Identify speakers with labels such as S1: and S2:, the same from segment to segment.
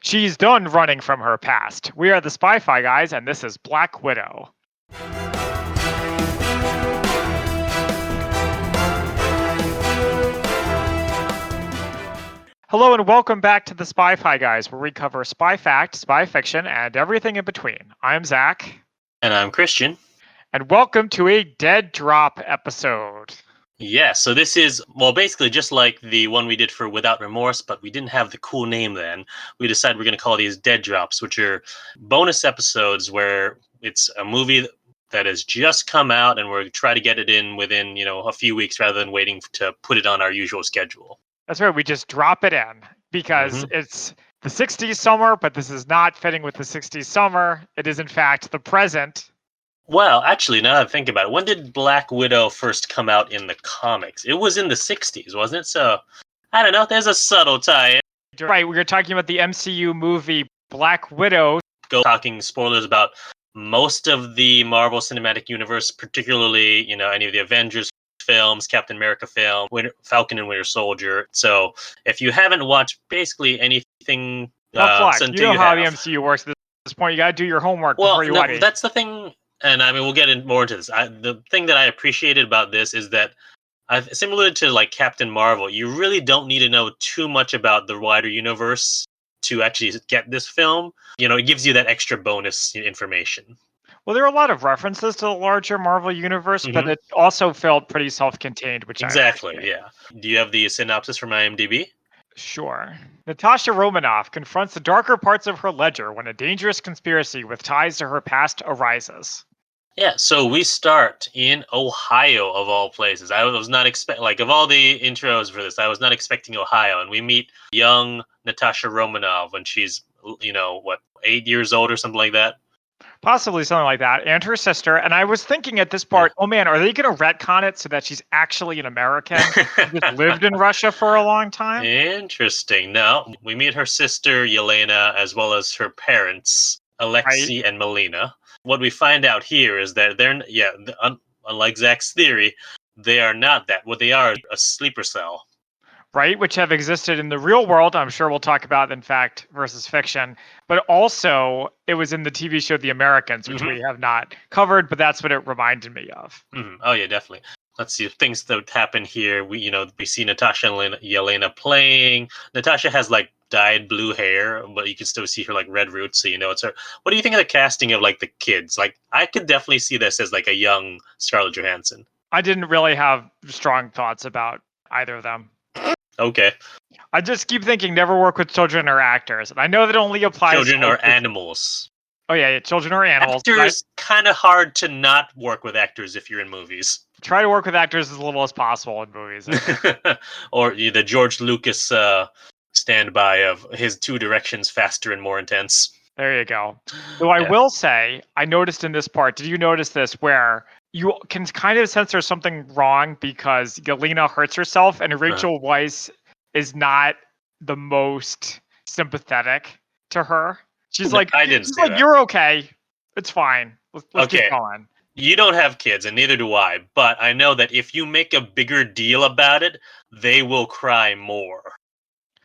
S1: She's done running from her past. We are the Spy-Fi guys, and this is Black Widow. Hello and welcome back to the Spy-Fi guys, where we cover spy fact, spy fiction, and everything in between. I'm Zach.
S2: And I'm Christian.
S1: And welcome to a Dead Drop episode.
S2: Yeah, so this is, basically just like the one we did for Without Remorse, but we didn't have the cool name then. We decided we're going to call these Dead Drops, which are bonus episodes where it's a movie that has just come out and we're trying to get it in within, a few weeks rather than waiting to put it on our usual schedule.
S1: That's right, we just drop it in because it's the 60s summer, but this is not fitting with the 60s summer. It is, in fact, the present.
S2: Well, actually, now that I think about it, when did Black Widow first come out in the comics? It was in the 60s, wasn't it? So, I don't know, there's a subtle tie.
S1: Right, we were talking about the MCU movie Black Widow.
S2: Talking spoilers about most of the Marvel Cinematic Universe, particularly, any of the Avengers films, Captain America film, Falcon and Winter Soldier. So, if you haven't watched basically anything...
S1: you know how the MCU works at this point. You got to do your homework before you watch it.
S2: That's the thing... And we'll get more into this. The thing that I appreciated about this is that, similar to like Captain Marvel, you really don't need to know too much about the wider universe to actually get this film. It gives you that extra bonus information.
S1: Well, there are a lot of references to the larger Marvel universe, but it also felt pretty self-contained, which
S2: exactly, yeah. Do you have the synopsis from IMDb?
S1: Sure. Natasha Romanoff confronts the darker parts of her ledger when a dangerous conspiracy with ties to her past arises.
S2: Yeah, so we start in Ohio, of all places. I was not of all the intros for this, I was not expecting Ohio. And we meet young Natasha Romanoff when she's, 8 years old or something like that.
S1: Possibly something like that, and her sister. And I was thinking at this part, oh man, are they going to retcon it so that she's actually an American who just lived in Russia for a long time?
S2: Interesting. No, we meet her sister, Yelena, as well as her parents, Alexei and Melina. What we find out here is that unlike Zach's theory, they are not that. What they are is a sleeper cell.
S1: Right, which have existed in the real world. I'm sure we'll talk about, in fact, versus fiction. But also, it was in the TV show The Americans, which we have not covered, but that's what it reminded me of.
S2: Oh, yeah, definitely. Let's see, things that happen here. We see Natasha and Yelena playing. Natasha has, dyed blue hair, but you can still see her, red roots, so it's her. What do you think of the casting of, the kids? I could definitely see this as, a young Scarlett Johannson.
S1: I didn't really have strong thoughts about either of them.
S2: Okay.
S1: I just keep thinking never work with children or actors. And I know that only applies
S2: children or animals.
S1: Oh, yeah, children or animals.
S2: Actors, kind of hard to not work with actors if you're in movies.
S1: Try to work with actors as little as possible in movies.
S2: Or the George Lucas standby of his two directions, faster and more intense.
S1: There you go. Though I will say, I noticed in this part, did you notice this, where you can kind of sense there's something wrong because Yelena hurts herself and Rachel Weisz is not the most sympathetic to her. She's like, you're okay. It's fine. Let's keep going.
S2: You don't have kids, and neither do I. But I know that if you make a bigger deal about it, they will cry more.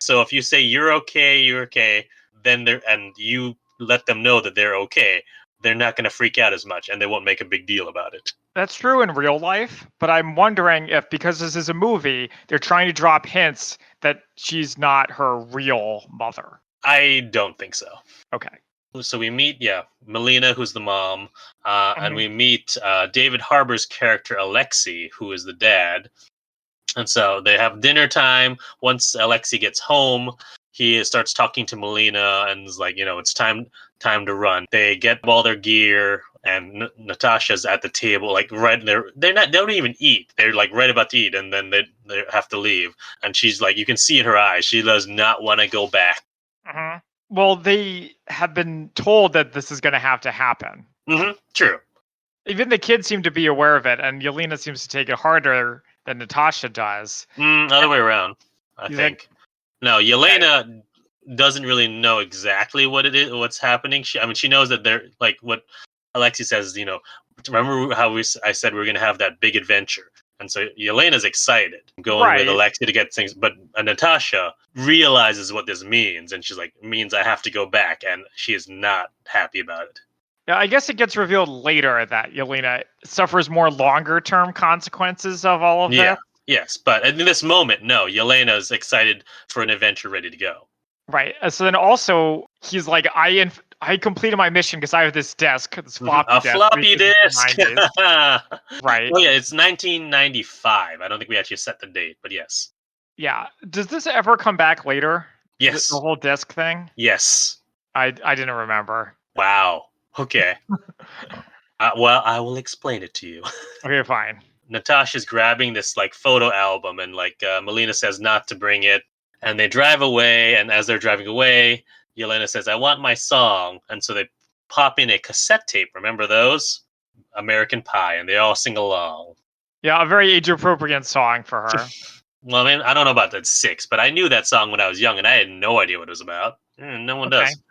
S2: So if you say you're okay, then and you let them know that they're okay, they're not going to freak out as much, and they won't make a big deal about it.
S1: That's true in real life, but I'm wondering if, because this is a movie, they're trying to drop hints that she's not her real mother.
S2: I don't think so.
S1: Okay.
S2: So we meet, Melina, who's the mom, and we meet David Harbour's character, Alexei, who is the dad. And so they have dinner time. Once Alexei gets home, he starts talking to Melina and is like, it's time to run. They get all their gear, and Natasha's at the table, right there. They don't even eat. They're right about to eat, and then they have to leave. And she's you can see in her eyes, she does not want to go back.
S1: Well, they have been told that this is going to have to happen.
S2: True.
S1: Even the kids seem to be aware of it, and Yelena seems to take it harder than Natasha does.
S2: Other way around, I think. No, Yelena doesn't really know exactly what it is, what's happening. She knows that they're what Alexei says. Remember how I said we were going to have that big adventure, And so Yelena's excited, going with
S1: Right.
S2: Alexei to get things, but Natasha realizes what this means, and she's like, "It means I have to go back," and she is not happy about it.
S1: Yeah, I guess it gets revealed later that Yelena suffers more longer term consequences of all of
S2: Yeah,
S1: this.
S2: yes, but in this moment, no, Yelena's excited for an adventure ready to go.
S1: Right. So then also he's like, I completed my mission because I have this desk, this floppy
S2: A
S1: desk,
S2: floppy
S1: because it's the
S2: disk.
S1: 90s. Right.
S2: Oh yeah, it's 1995. I don't think we actually set the date, but yes.
S1: Yeah. Does this ever come back later? The
S2: Yes.
S1: whole disk thing?
S2: Yes.
S1: I didn't remember.
S2: Wow. Okay. Well, I will explain it to you.
S1: Okay, fine.
S2: Natasha's grabbing this like photo album, and like Melina says not to bring it, and they drive away. And as they're driving away, Yelena says, "I want my song," and so they pop in a cassette tape. Remember those? American Pie, and they all sing along.
S1: Yeah, a very age appropriate song for her.
S2: Well, I mean, I don't know about that 6, but I knew that song when I was young, and I had no idea what it was about. No one
S1: Okay.
S2: does.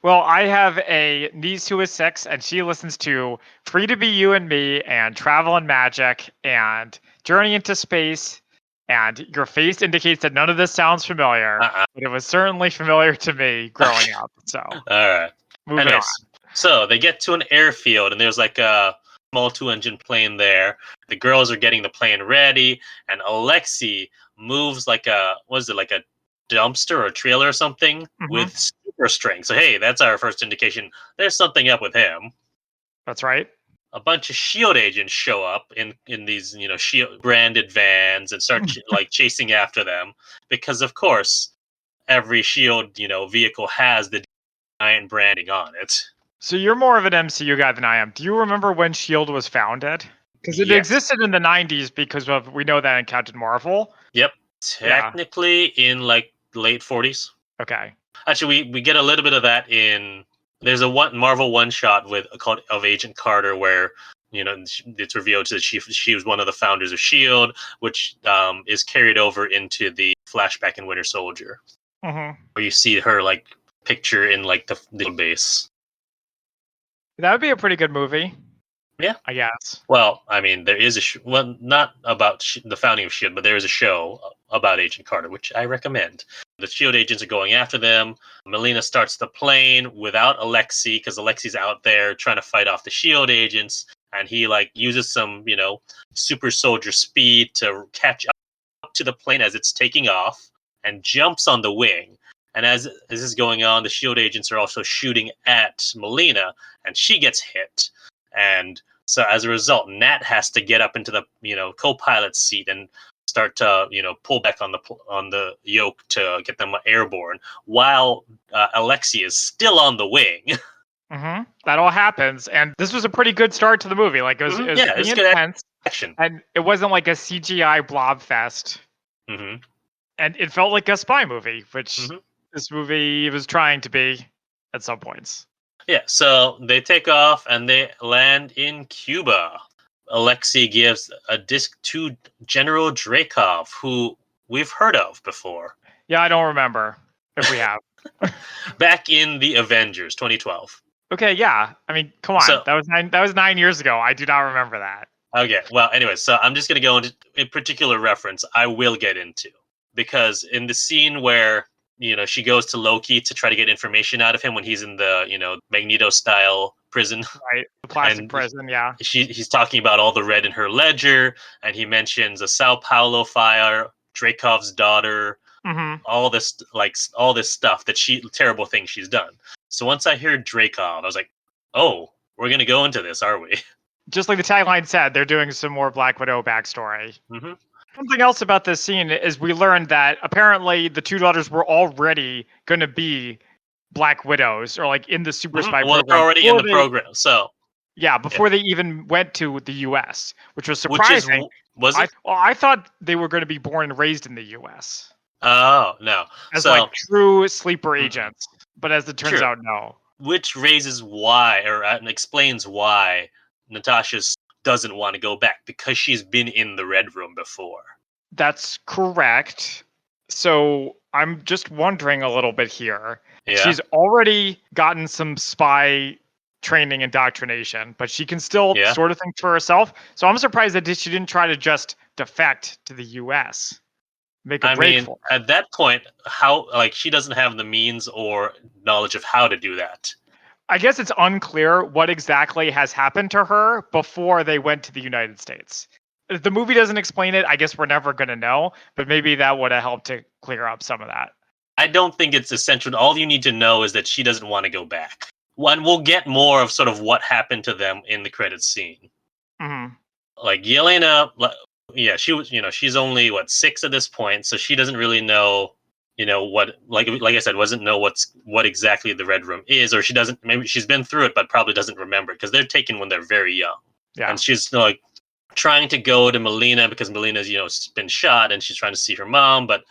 S1: Well, I have a niece who is 6, and she listens to Free to Be You and Me, and Travel and Magic, and Journey into Space, and Your Face indicates that none of this sounds familiar, but it was certainly familiar to me growing up. So,
S2: All right.
S1: moving
S2: Anyways, so they get to an airfield, and there's like a small 2-engine plane there. The girls are getting the plane ready, and Alexei moves like like a dumpster or a trailer or something
S1: on.
S2: with super strength. So hey, that's our first indication. There's something up with him.
S1: That's right.
S2: A bunch of Shield agents show up in these Shield branded vans and start like chasing after them, because of course every Shield vehicle has the giant branding on it.
S1: So you're more of an MCU guy than I am. Do you remember when Shield was founded? Because it
S2: Yes.
S1: existed in the 90s because we know that in Captain Marvel.
S2: Yep. Technically in like late 40s.
S1: Okay.
S2: Actually, we get a little bit of that in there's a Marvel one shot with called of Agent Carter where it's revealed that she was one of the founders of Shield, which is carried over into the flashback in Winter Soldier,
S1: Mm-hmm.
S2: where you see her like picture in like the base.
S1: That would be a pretty good movie.
S2: Yeah,
S1: I guess.
S2: Well, I mean, there is well, not about the founding of Shield, but there is a show about Agent Carter, which I recommend. The Shield agents are going after them. Melina starts the plane without Alexei because Alexei's out there trying to fight off the Shield agents, and he like uses some super soldier speed to catch up to the plane as it's taking off and jumps on the wing. And as this is going on, the Shield agents are also shooting at Melina, and she gets hit. And so as a result, Nat has to get up into the co-pilot seat and start to pull back on the yoke to get them airborne, while Alexei is still on the wing.
S1: Mm-hmm. That all happens, and this was a pretty good start to the movie. Like it was pretty intense,
S2: action,
S1: and it wasn't like a CGI blob fest.
S2: Mm-hmm.
S1: And it felt like a spy movie, which this movie was trying to be at some points.
S2: Yeah, so they take off and they land in Cuba. Alexei gives a disc to General Dreykov, who we've heard of before.
S1: Yeah, I don't remember if we have.
S2: Back in the Avengers 2012.
S1: Okay, yeah. I mean, come on.
S2: So,
S1: that was 9 years ago. I do not remember that.
S2: Okay, well, anyway, so I'm just going to go into a particular reference I will get into. Because in the scene where she goes to Loki to try to get information out of him when he's in the Magneto-style prison.
S1: Right, the plastic prison, yeah.
S2: He's talking about all the red in her ledger, and he mentions a Sao Paulo fire, Dreykov's daughter, all this stuff terrible thing she's done. So once I hear Dreykov, I was like, oh, we're going to go into this, are we?
S1: Just like the tagline said, they're doing some more Black Widow backstory.
S2: Mm-hmm.
S1: Something else about this scene is we learned that apparently the two daughters were already going to be Black Widows, or like in the Super Spy program.
S2: They're already in the program, so
S1: yeah, before they even went to the U.S., which was surprising.
S2: Was it?
S1: I thought they were going to be born and raised in the U.S.
S2: Oh no,
S1: as like true sleeper agents, but as it turns out, no.
S2: Which raises why, or explains why Natasha doesn't want to go back, because she's been in the Red Room before.
S1: That's correct. So I'm just wondering a little bit here. Yeah. She's already gotten some spy training indoctrination, but she can still
S2: Yeah.
S1: sort of think for herself. So I'm surprised that she didn't try to just defect to the US, make a
S2: I
S1: break
S2: mean,
S1: for it.
S2: at that point, how like she doesn't have the means or knowledge of how to do that.
S1: I guess it's unclear what exactly has happened to her before they went to the United States. If the movie doesn't explain it, I guess we're never going to know, but maybe that would have helped to clear up some of that.
S2: I don't think it's essential. All you need to know is that she doesn't want to go back. One, we'll get more of sort of what happened to them in the credits scene.
S1: Mm-hmm.
S2: Like Yelena, yeah, she was, she's only what 6 at this point, so she doesn't really know, what, like I said, doesn't know what exactly the Red Room is, or she doesn't. Maybe she's been through it, but probably doesn't remember because they're taken when they're very young,
S1: Yeah.
S2: and she's like trying to go to Melina because Melina's been shot, and she's trying to see her mom, but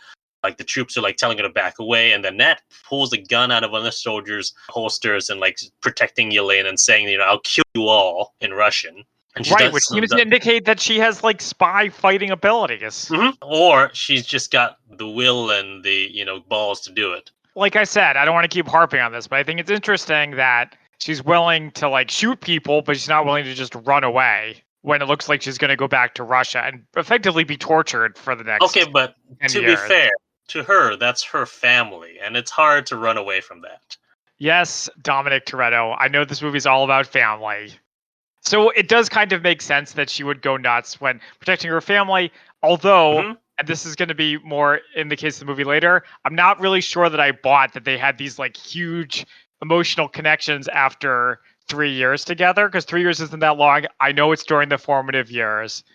S2: like the troops are like telling her to back away, and then Nat pulls a gun out of one of the soldiers' holsters and like protecting Yelena and saying, I'll kill you all in Russian. And she
S1: Right,
S2: does,
S1: which seems to indicate that she has like spy fighting abilities.
S2: Mm-hmm. Or she's just got the will and the balls to do it.
S1: Like I said, I don't want to keep harping on this, but I think it's interesting that she's willing to like shoot people, but she's not willing to just run away when it looks like she's going to go back to Russia and effectively be tortured for the next.
S2: Okay, but
S1: 10
S2: to
S1: years.
S2: be fair to her, that's her family, and it's hard to run away from that.
S1: Yes, Dominic Toretto. I know this movie's all about family. So it does kind of make sense that she would go nuts when protecting her family. Although, and this is going to be more in the case of the movie later, I'm not really sure that I bought that they had these like huge emotional connections after 3 years together, because 3 years isn't that long. I know it's during the formative years.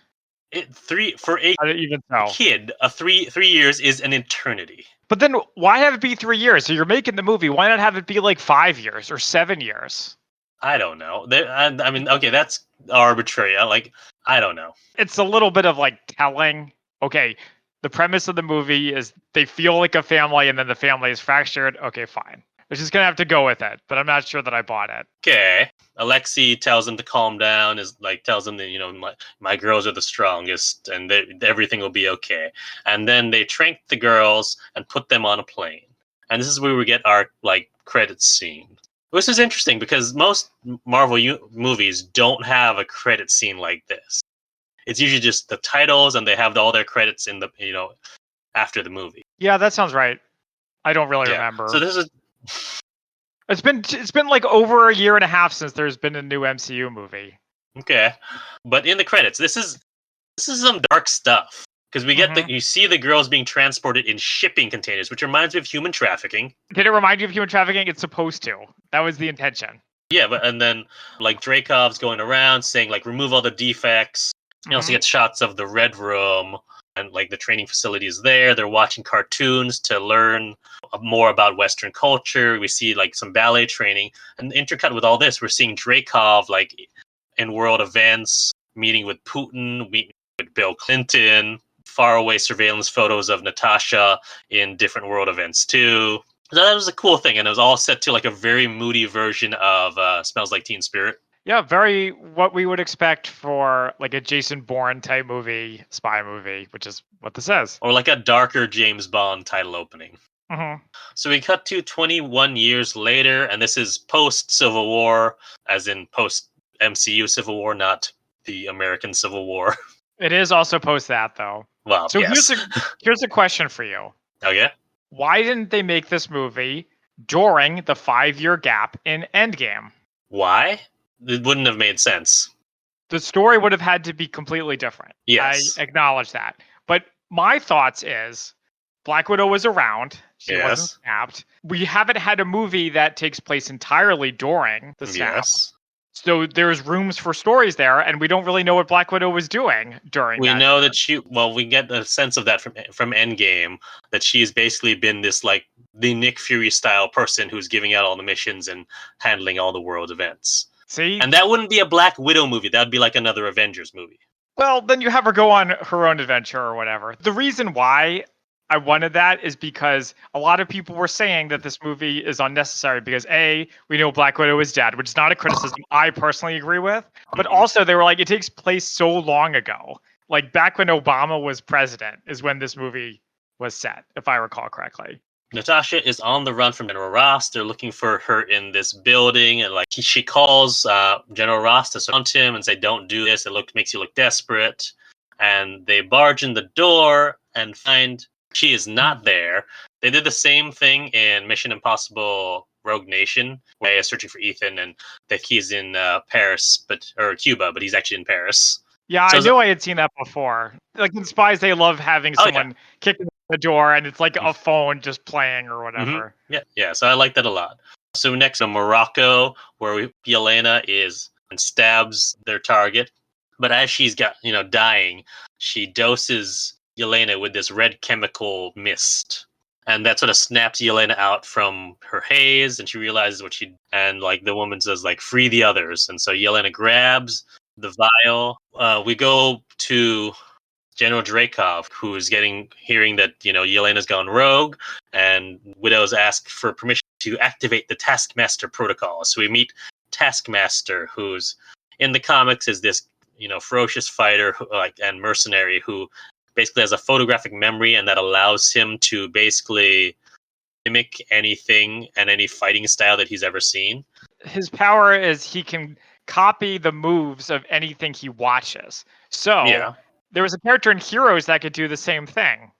S2: For a
S1: even so.
S2: kid, 3 years is an eternity.
S1: But then why have it be 3 years? So you're making the movie. Why not have it be like 5 years or 7 years?
S2: I don't know. I mean, okay, that's arbitrary. I don't know.
S1: It's a little bit of like telling, okay, the premise of the movie is they feel like a family and then the family is fractured. Okay, fine. We're just going to have to go with it, but I'm not sure that I bought it.
S2: Okay. Alexei tells him to calm down, tells him that, my girls are the strongest and everything will be okay. And then they trank the girls and put them on a plane. And this is where we get our credits scene. This is interesting because most Marvel movies don't have a credit scene like this. It's usually just the titles, and they have all their credits in the after the movie.
S1: Yeah, that sounds right. I don't really remember.
S2: So this is.
S1: It's been like over a year and a half since there's been a new MCU movie.
S2: Okay, but in the credits, this is some dark stuff. Because we get you see the girls being transported in shipping containers, which reminds me of human trafficking.
S1: Did it remind you of human trafficking? It's supposed to. That was the intention.
S2: Yeah, and then Dreykov's going around saying remove all the defects. You also get shots of the Red Room and the training facilities there. They're watching cartoons to learn more about Western culture. We see some ballet training, and intercut with all this, we're seeing Dreykov in world events, meeting with Putin, meeting with Bill Clinton. Faraway surveillance photos of Natasha in different world events too. So that was a cool thing, and it was all set to a very moody version of Smells Like Teen Spirit.
S1: Yeah, very what we would expect for a Jason Bourne type movie, spy movie, which is what this is.
S2: Or a darker James Bond title opening. So we cut to 21 years later, and this is post Civil War, as in post MCU Civil War, not the American Civil War.
S1: It is also post that though.
S2: Wow.
S1: So
S2: yes.
S1: here's a question for you.
S2: Okay.
S1: Why didn't they make this movie during the 5-year gap in Endgame?
S2: Why? It wouldn't have made sense.
S1: The story would have had to be completely different.
S2: Yes.
S1: I acknowledge that. But my thoughts is Black Widow was around. She wasn't snapped. We haven't had a movie that takes place entirely during the snap.
S2: Yes.
S1: So there's rooms for stories there, and we don't really know what Black Widow was doing during
S2: We know that we get a sense of that from Endgame, that she's basically been this the Nick Fury style person who's giving out all the missions and handling all the world events.
S1: See?
S2: And that wouldn't be a Black Widow movie. That would be another Avengers movie.
S1: Well, then you have her go on her own adventure or whatever. The reason why I wanted that is because a lot of people were saying that this movie is unnecessary because A, we know Black Widow is dead, which is not a criticism I personally agree with, but also they were it takes place so long ago. Back when Obama was president is when this movie was set, if I recall correctly.
S2: Natasha is on the run from General Ross. They're looking for her in this building, and she calls General Ross to surround him and say, "Don't do this. It makes you look desperate." And they barge in the door and find she is not there. They did the same thing in Mission Impossible: Rogue Nation, where they're searching for Ethan, and that he's in Paris, or Cuba, but he's actually in Paris.
S1: Yeah, I knew I had seen that before. Like in Spies, they love having someone kicking the door, and it's like a phone just playing or whatever.
S2: Yeah. So I like that a lot. So next, Morocco, where Yelena is and stabs their target, but as she's dying, she doses Yelena with this red chemical mist, and that sort of snaps Yelena out from her haze, and she realizes and the woman says free the others, and so Yelena grabs the vial. We go to General Dreykov, who is hearing that Yelena's gone rogue, and Widows ask for permission to activate the Taskmaster protocol. So we meet Taskmaster, who's in the comics is this ferocious fighter and mercenary who basically has a photographic memory, and that allows him to basically mimic anything and any fighting style that he's ever seen.
S1: His power is he can copy the moves of anything he watches. So there was a character in Heroes that could do the same thing.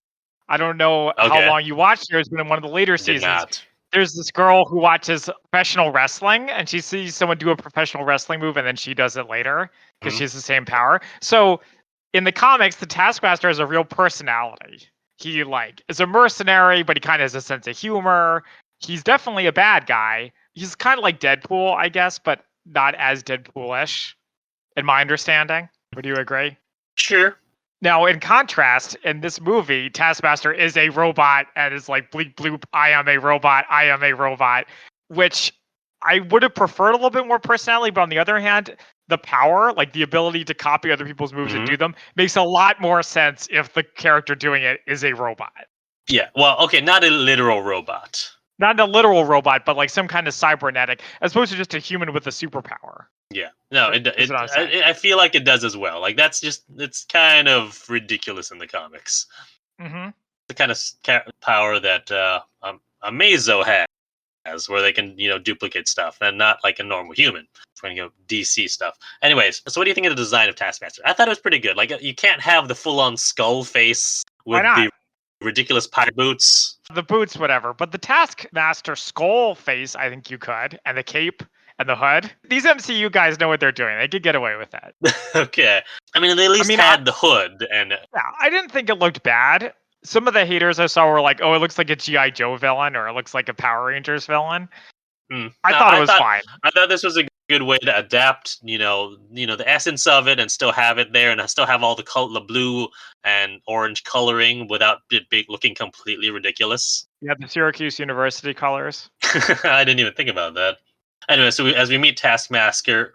S1: I don't know how long you watched Heroes, but in one of the later seasons, there's this girl who watches professional wrestling, and she sees someone do a professional wrestling move, and then she does it later because she has the same power. So in the comics, the Taskmaster has a real personality. He is a mercenary, but he kind of has a sense of humor. He's definitely a bad guy. He's kind of like Deadpool, I guess, but not as Deadpool-ish, in my understanding. Would you agree?
S2: Sure.
S1: Now, in contrast, in this movie, Taskmaster is a robot and is like, bleep, bloop, I am a robot, which I would have preferred a little bit more personality, but on the other hand, the power, the ability to copy other people's moves and do them, makes a lot more sense if the character doing it is a robot.
S2: Yeah, well, okay, not a literal robot.
S1: Not a literal robot, but some kind of cybernetic, as opposed to just a human with a superpower.
S2: Yeah, no, I feel like it does as well. It's kind of ridiculous in the comics.
S1: Mm-hmm.
S2: The kind of power that a Mazo has, where they can duplicate stuff, and not like a normal human. When you go DC stuff. Anyways, so what do you think of the design of Taskmaster? I thought it was pretty good. You can't have the full-on skull face with the ridiculous pirate boots.
S1: The boots, whatever. But the Taskmaster skull face, I think you could. And the cape and the hood. These MCU guys know what they're doing. They could get away with that.
S2: Okay. I mean, they at least had the hood. And
S1: yeah, I didn't think it looked bad. Some of the haters I saw were like, oh, it looks like a G.I. Joe villain, or it looks like a Power Rangers villain. I thought it was fine.
S2: I thought this was a good way to adapt, the essence of it, and still have it there, and still have all the blue and orange coloring without it looking completely ridiculous.
S1: Yeah, the Syracuse University colors.
S2: I didn't even think about that. Anyway, so as we meet Taskmaster,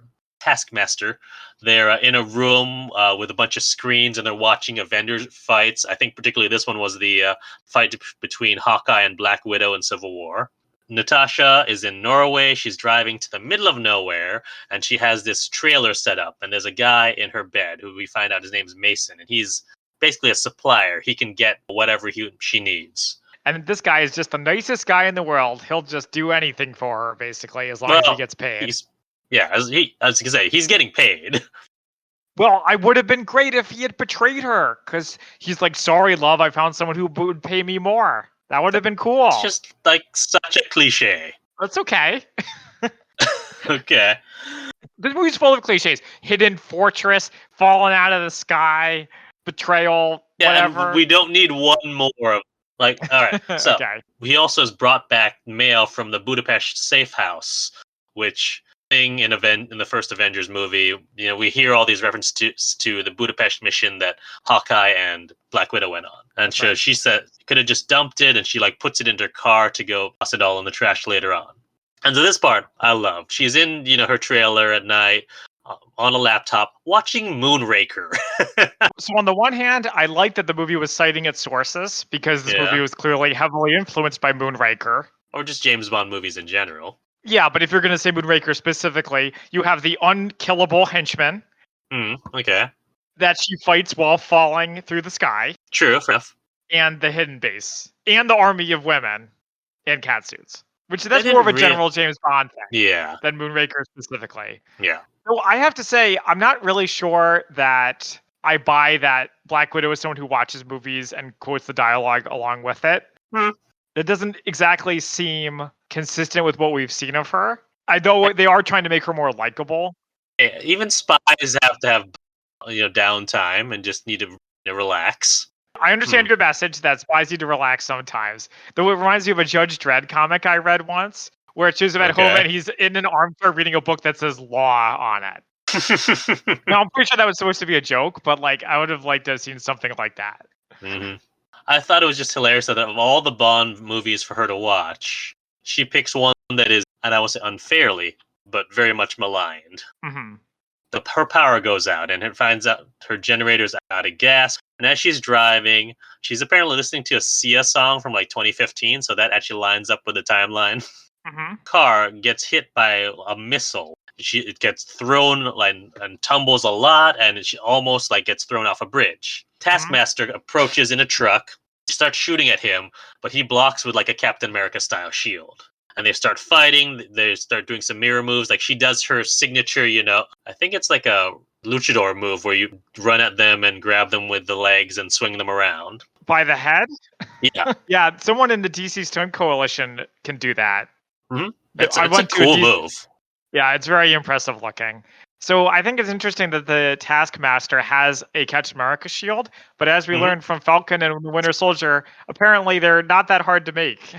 S2: they're in a room with a bunch of screens, and they're watching Avengers fights. I think particularly this one was the fight between Hawkeye and Black Widow in Civil War. Natasha is in Norway. She's driving to the middle of nowhere, and she has this trailer set up, and there's a guy in her bed who we find out his name's Mason, and he's basically a supplier. He can get whatever she needs.
S1: And this guy is just the nicest guy in the world. He'll just do anything for her, basically, as long as he gets paid.
S2: As I was going to say, he's getting paid.
S1: Well, I would have been great if he had betrayed her, because he's like, sorry, love, I found someone who would pay me more. That would have been cool.
S2: It's just such a cliche.
S1: That's okay.
S2: Okay.
S1: This movie's full of cliches. Hidden fortress, falling out of the sky, betrayal, whatever.
S2: And we don't need one more. All right. So he also has brought back mail from the Budapest safe house, which thing in the first Avengers movie, we hear all these references to the Budapest mission that Hawkeye and Black Widow went on. And so she said could have just dumped it, and she puts it into her car to go toss it all in the trash later on. And so this part I love. She's in her trailer at night on a laptop watching Moonraker.
S1: So on the one hand, I like that the movie was citing its sources, because this movie was clearly heavily influenced by Moonraker.
S2: Or just James Bond movies in general.
S1: Yeah, but if you're going to say Moonraker specifically, you have the unkillable henchman.
S2: Okay.
S1: That she fights while falling through the sky.
S2: True, fair enough.
S1: And the hidden base. And the army of women. in catsuits. Which
S2: They
S1: that's more of
S2: didn't
S1: a general James Bond thing
S2: Yeah,
S1: than Moonraker specifically.
S2: yeah.
S1: So I have to say, I'm not really sure that I buy that Black Widow is someone who watches movies and quotes the dialogue along with it.
S2: Hmm.
S1: It doesn't exactly seem consistent with what we've seen of her. I know they are trying to make her more likable.
S2: Even spies have to have downtime and just need to relax.
S1: I understand your message that spies need to relax sometimes. Though it reminds me of a Judge Dredd comic I read once, where it shows him at home and he's in an armchair reading a book that says law on it. Now, I'm pretty sure that was supposed to be a joke, but like I would have liked to have seen something like that.
S2: Mm-hmm. I thought it was just hilarious that of all the Bond movies for her to watch, she picks one that is, and I will say unfairly, but very much maligned.
S1: Mm-hmm.
S2: Her power goes out, and it finds out her generator's out of gas. And as she's driving, she's apparently listening to a Sia song from like 2015, so that actually lines up with the timeline.
S1: Mm-hmm.
S2: Car gets hit by a missile. It gets thrown and tumbles a lot, and she almost like gets thrown off a bridge. Taskmaster approaches in a truck, starts shooting at him, but he blocks with like a Captain America style shield. And they start fighting. They start doing some mirror moves. Like she does her signature, I think it's like a luchador move where you run at them and grab them with the legs and swing them around.
S1: By the head?
S2: Yeah.
S1: Yeah, someone in the DC Stunt Coalition can do that.
S2: Mm-hmm. It's a cool move.
S1: Yeah, it's very impressive looking. So I think it's interesting that the Taskmaster has a Captain America shield, but as we learned from Falcon and the Winter Soldier, apparently they're not that hard to make.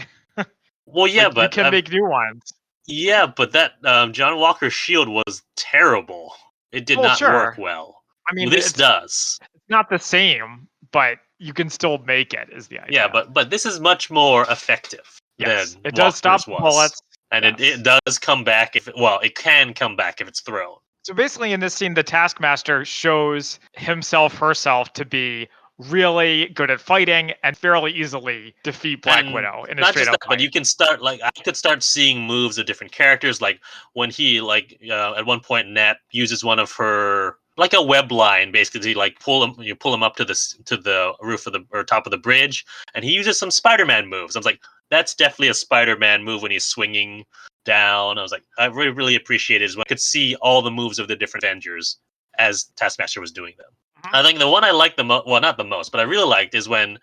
S2: Well, yeah,
S1: like,
S2: but
S1: you can make new ones.
S2: Yeah, but that John Walker's shield was terrible. It did not work well.
S1: I mean,
S2: this does.
S1: It's not the same, but you can still make it. Is the idea?
S2: Yeah, but this is much more effective.
S1: Yes,
S2: than
S1: it does
S2: Walker's
S1: stop bullets,
S2: and it does come back it can come back if it's thrown.
S1: So basically, in this scene, the Taskmaster shows herself to be really good at fighting and fairly easily defeat Black Widow in a straight up fight.
S2: But you can start I could start seeing moves of different characters, like when he at one point Nat uses one of her like a web line, basically like pull him up to the roof of or top of the bridge, and he uses some Spider-Man moves. I was like, that's definitely a Spider-Man move when he's swinging down. I was like, I really, really appreciated is when I could see all the moves of the different Avengers as Taskmaster was doing them. I think the one I liked the most, well, not the most, but I really liked is when,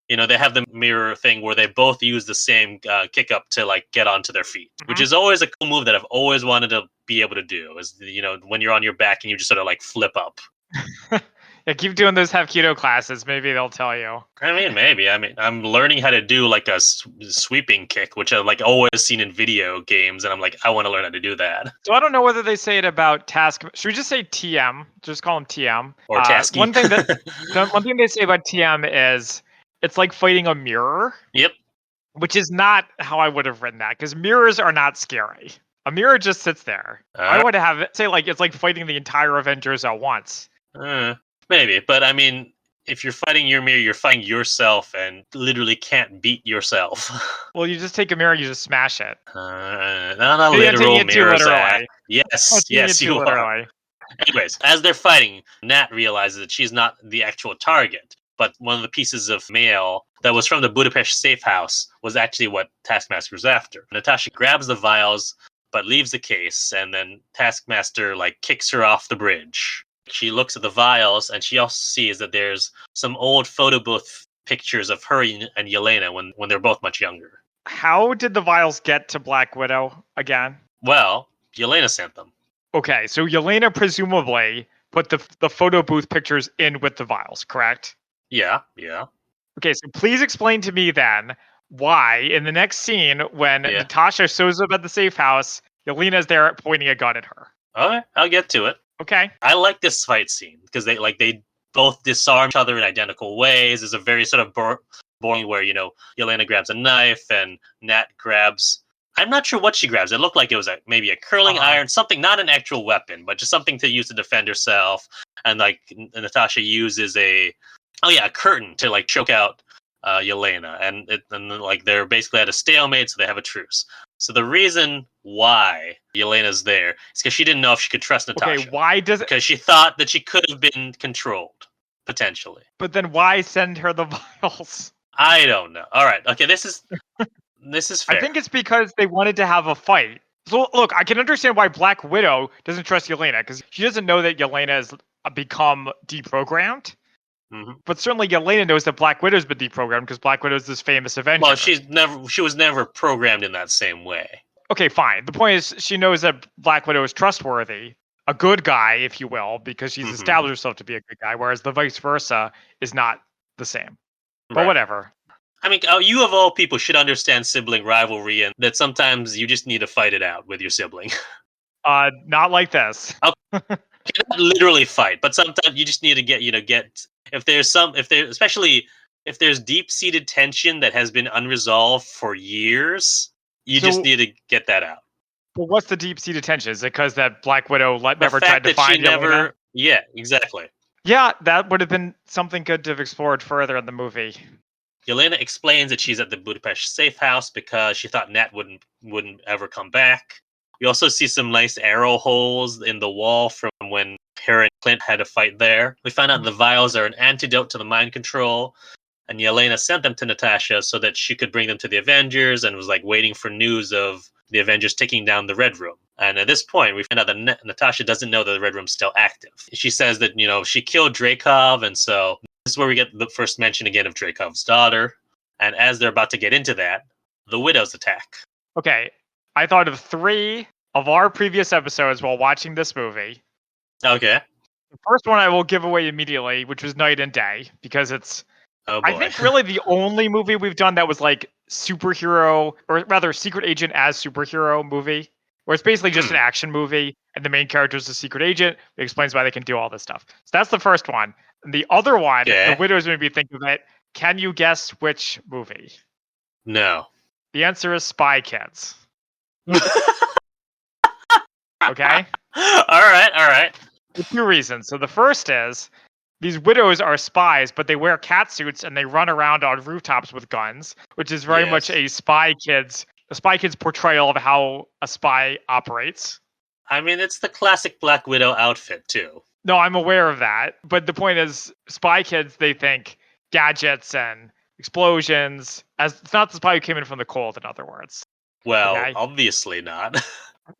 S2: they have the mirror thing where they both use the same kick up to like get onto their feet, which is always a cool move that I've always wanted to be able to do is, when you're on your back and you just sort of like flip up.
S1: Yeah, keep doing those Hapkido classes. Maybe they'll tell you.
S2: I mean, maybe. I mean, I'm learning how to do like a sweeping kick, which I've like always seen in video games, and I'm like, I want to learn how to do that.
S1: So I don't know whether they say it about Task. Should we just say TM? Just call him TM.
S2: Or Tasky.
S1: One thing they say about TM is it's like fighting a mirror.
S2: Yep.
S1: Which is not how I would have written that, because mirrors are not scary. A mirror just sits there. I would have it say like it's like fighting the entire Avengers at once.
S2: Maybe, but I mean, if you're fighting your mirror, you're fighting yourself and literally can't beat yourself.
S1: Well, you just take a mirror, you just smash it.
S2: Not a literal mirror, Zach. Yes, you are. Anyways, as they're fighting, Nat realizes that she's not the actual target, but one of the pieces of mail that was from the Budapest safe house was actually what Taskmaster was after. Natasha grabs the vials, but leaves the case, and then Taskmaster kicks her off the bridge. She looks at the vials, and she also sees that there's some old photo booth pictures of her and Yelena when they're both much younger.
S1: How did the vials get to Black Widow again?
S2: Well, Yelena sent them.
S1: Okay, so Yelena presumably put the photo booth pictures in with the vials, correct?
S2: Yeah.
S1: Okay, so please explain to me then why in the next scene when Natasha shows up at the safe house, Yelena's there pointing a gun at her.
S2: Okay, I'll get to it.
S1: Okay.
S2: I like this fight scene because they both disarm each other in identical ways. There's a very sort of boring where, Yelena grabs a knife and Nat grabs... I'm not sure what she grabs. It looked like it was maybe a curling iron, something, not an actual weapon, but just something to use to defend herself. And Natasha uses a curtain to choke out Yelena. And they're basically at a stalemate, so they have a truce. So the reason why Yelena's there is because she didn't know if she could trust Natasha.
S1: Okay, why does it?
S2: Because she thought that she could have been controlled, potentially.
S1: But then why send her the vials?
S2: I don't know. All right. Okay, this is This is
S1: I
S2: fair.
S1: think it's because they wanted to have a fight. So look, I can understand why Black Widow doesn't trust Yelena because she doesn't know that Yelena has become deprogrammed.
S2: Mhm.
S1: But certainly Yelena knows that Black Widow's been deprogrammed because Black Widow's this famous Avenger.
S2: Well, she was never programmed in that same way.
S1: Okay, fine. The point is she knows that Black Widow is trustworthy, a good guy, if you will, because she's established herself to be a good guy, whereas the vice versa is not the same. But
S2: Right.
S1: whatever.
S2: I mean, you of all people should understand sibling rivalry and that sometimes you just need to fight it out with your sibling.
S1: Not like this.
S2: Not literally fight, but sometimes you just need to get especially if there's deep-seated tension that has been unresolved for years, you just need to get that out.
S1: But what's the deep-seated tension? Is it because that Black Widow never
S2: fact
S1: tried to
S2: that
S1: find
S2: she
S1: Yelena?
S2: never, yeah, exactly.
S1: Yeah, that would have been something good to have explored further in the movie.
S2: Yelena explains that she's at the Budapest safe house because she thought Nat wouldn't ever come back. We also see some nice arrow holes in the wall from when her and Clint had a fight there. We find out the vials are an antidote to the mind control, and Yelena sent them to Natasha so that she could bring them to the Avengers and was like waiting for news of the Avengers taking down the Red Room. And at this point, we find out that Natasha doesn't know that the Red Room's still active. She says that, she killed Dreykov, and so this is where we get the first mention again of Dreykov's daughter. And as they're about to get into that, the Widows attack.
S1: Okay, I thought of 3 of our previous episodes while watching this movie.
S2: Okay.
S1: The first one I will give away immediately, which was Night and Day, because it's,
S2: oh boy.
S1: I think, really the only movie we've done that was like superhero, or rather secret agent as superhero movie, where it's basically just an action movie, and the main character is a secret agent who explains why they can do all this stuff. So that's the first one. And the other one, The Widows made me think of it. Can you guess which movie?
S2: No.
S1: The answer is Spy Kids. Okay?
S2: All right.
S1: For 2 reasons. So the first is, these widows are spies, but they wear cat suits and they run around on rooftops with guns, which is very much a Spy Kids portrayal of how a spy operates.
S2: I mean, it's the classic Black Widow outfit, too.
S1: No, I'm aware of that. But the point is, Spy Kids, they think gadgets and explosions. As it's not the spy who came in from the cold, in other words.
S2: Well, obviously not.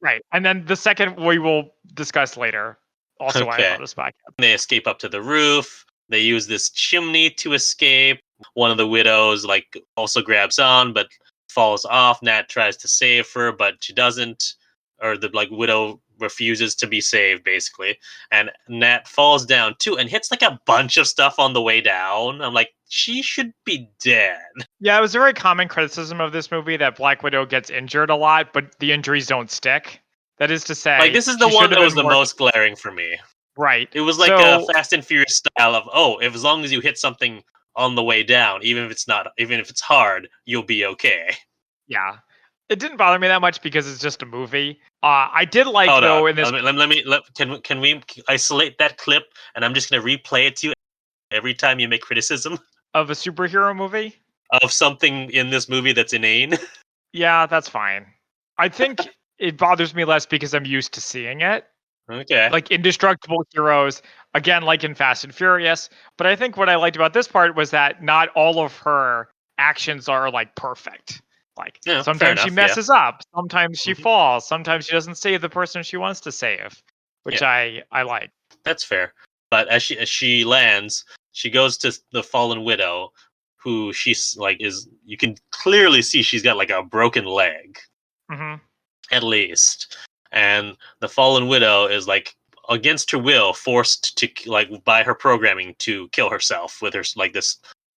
S1: Right. And then the second we will discuss later. Also, why I thought of Spy Kids.
S2: They escape up to the roof. They use this chimney to escape. One of the widows also grabs on, but falls off. Nat tries to save her, but she doesn't. Or the widow refuses to be saved, basically. And Nat falls down too and hits a bunch of stuff on the way down. I'm like, she should be dead.
S1: Yeah, it was a very common criticism of this movie that Black Widow gets injured a lot, but the injuries don't stick. That is to say,
S2: this is the one that was the most glaring for me.
S1: Right.
S2: It was a Fast and Furious style of, as long as you hit something on the way down, even if it's hard, you'll be okay.
S1: Yeah. It didn't bother me that much because it's just a movie. I did like though in this.
S2: Can we isolate that clip and I'm just gonna replay it to you every time you make criticism
S1: of a superhero movie
S2: of something in this movie that's inane.
S1: Yeah, that's fine. I think it bothers me less because I'm used to seeing it.
S2: Okay.
S1: Like indestructible heroes, again, like in Fast and Furious. But I think what I liked about this part was that not all of her actions are perfect. Sometimes she messes up, sometimes she falls, sometimes she doesn't save the person she wants to save, which I like.
S2: That's fair. But as she lands, she goes to the fallen widow, who she's you can clearly see she's got a broken leg, at least. And the fallen widow is against her will, forced to by her programming to kill herself with her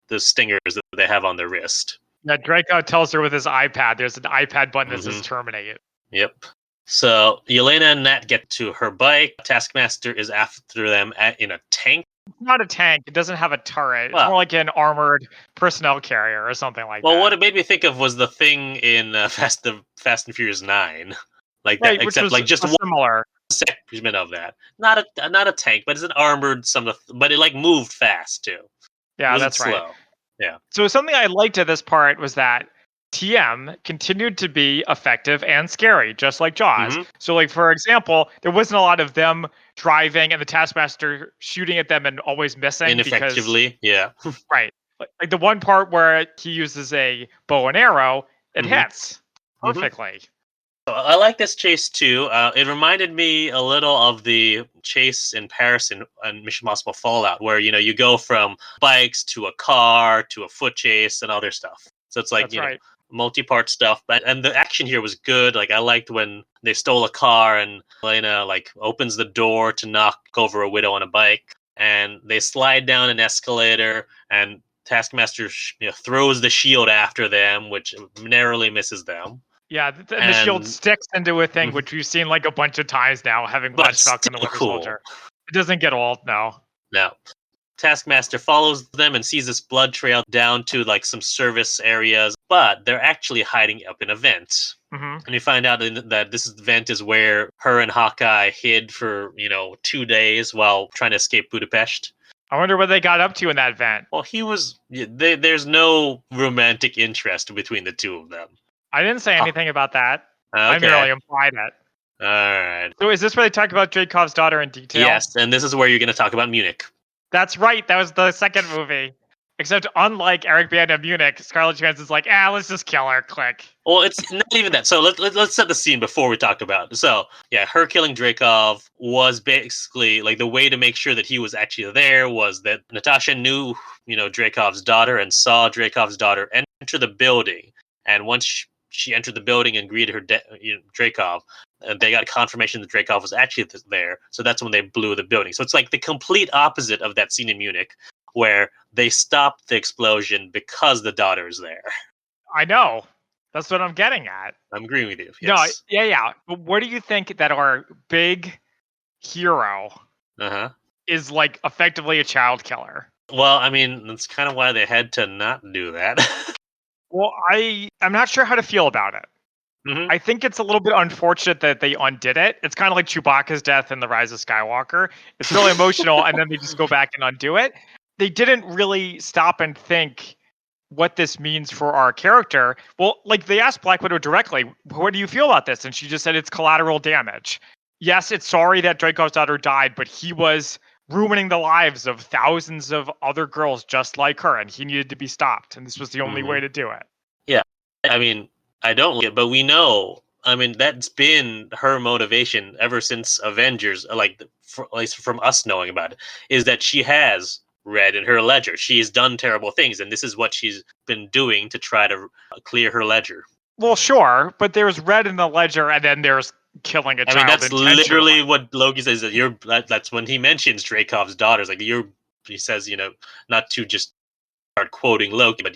S2: the stingers that they have on their wrist.
S1: Yeah, Draco tells her with his iPad. There's an iPad button that says terminate.
S2: Yep. So Yelena and Nat get to her bike. Taskmaster is after them in a tank.
S1: It's not a tank. It doesn't have a turret. It's more like an armored personnel carrier or something like that.
S2: Well, what it made me think of was the thing in Fast and Furious 9. That, except just one
S1: similar
S2: segment of that. Not a tank, but it's an armored but it moved fast too.
S1: Yeah, that's
S2: slow.
S1: Right.
S2: Yeah.
S1: So something I liked at this part was that TM continued to be effective and scary, just like Jaws. So, for example, there wasn't a lot of them driving and the Taskmaster shooting at them and always missing.
S2: Ineffectively, yeah.
S1: Right. Like the one part where he uses a bow and arrow, It
S2: Mhm.
S1: hits
S2: Mhm.
S1: perfectly.
S2: I like this chase too. It reminded me a little of the chase in Paris in Mission Impossible Fallout, where you go from bikes to a car to a foot chase and other stuff. So it's like
S1: That's right.
S2: multi-part stuff. And the action here was good. Like I liked when they stole a car and Elena like opens the door to knock over a widow on a bike, and they slide down an escalator, and Taskmaster throws the shield after them, which narrowly misses them.
S1: Yeah, and the shield
S2: And
S1: sticks into a thing,
S2: Mhm.
S1: which we've seen like a bunch of times now, having
S2: But
S1: watched
S2: still
S1: Falcon the Winter
S2: cool.
S1: Soldier. It doesn't get old, no.
S2: Now, Taskmaster follows them and sees this blood trail down to like some service areas, but they're actually hiding up in a vent.
S1: Hmm.
S2: And we find out that this vent is where her and Hawkeye hid for 2 days while trying to escape Budapest.
S1: I wonder what they got up to in that vent.
S2: Well, there's no romantic interest between the two of them.
S1: I didn't say
S2: Oh,
S1: anything about that. I
S2: okay.
S1: merely implied it.
S2: All right.
S1: So is this where they talk about Dreykov's daughter in detail?
S2: Yes, and this is where you're going to talk about Munich.
S1: That's right. That was the second movie. Except unlike Eric Bana Munich, Scarlett Johansson's like, let's just kill her. Click.
S2: Well, it's not even that. So let's set the scene before we talk about it. So, yeah, her killing Dreykov was basically like the way to make sure that he was actually there was that Natasha knew, Dreykov's daughter and saw Dreykov's daughter enter the building. And once she entered the building and greeted her Dreykov, they got confirmation that Dreykov was actually there. So that's when they blew the building. So it's like the complete opposite of that scene in Munich where they stopped the explosion because the daughter is there.
S1: I know. That's what I'm getting at.
S2: I'm agreeing with you. Yes.
S1: No, yeah. But what do you think that our big hero
S2: Uh-huh.
S1: is like effectively a child killer?
S2: Well, I mean, that's kind of why they had to not do that.
S1: Well, I'm not sure how to feel about it.
S2: Hmm.
S1: I think it's a little bit unfortunate that they undid it. It's kind of like Chewbacca's death in The Rise of Skywalker. It's really emotional, and then they just go back and undo it. They didn't really stop and think what this means for our character. Well, like they asked Black Widow directly, what do you feel about this? And she just said it's collateral damage. Yes, it's sorry that Draco's daughter died, but he was ruining the lives of thousands of other girls just like her, and he needed to be stopped. And this was the only way to do it.
S2: Yeah. I mean, I don't like it, but we know. I mean, that's been her motivation ever since Avengers, like at least from us knowing about it, is that she has read in her ledger. She's done terrible things, and this is what she's been doing to try to clear her ledger.
S1: Well, sure, but there's red in the ledger, and then there's killing a child.
S2: I mean, that's
S1: intentionally.
S2: literally what Loki says. That's when he mentions Dreykov's daughters. Like he says, not to just start quoting Loki, but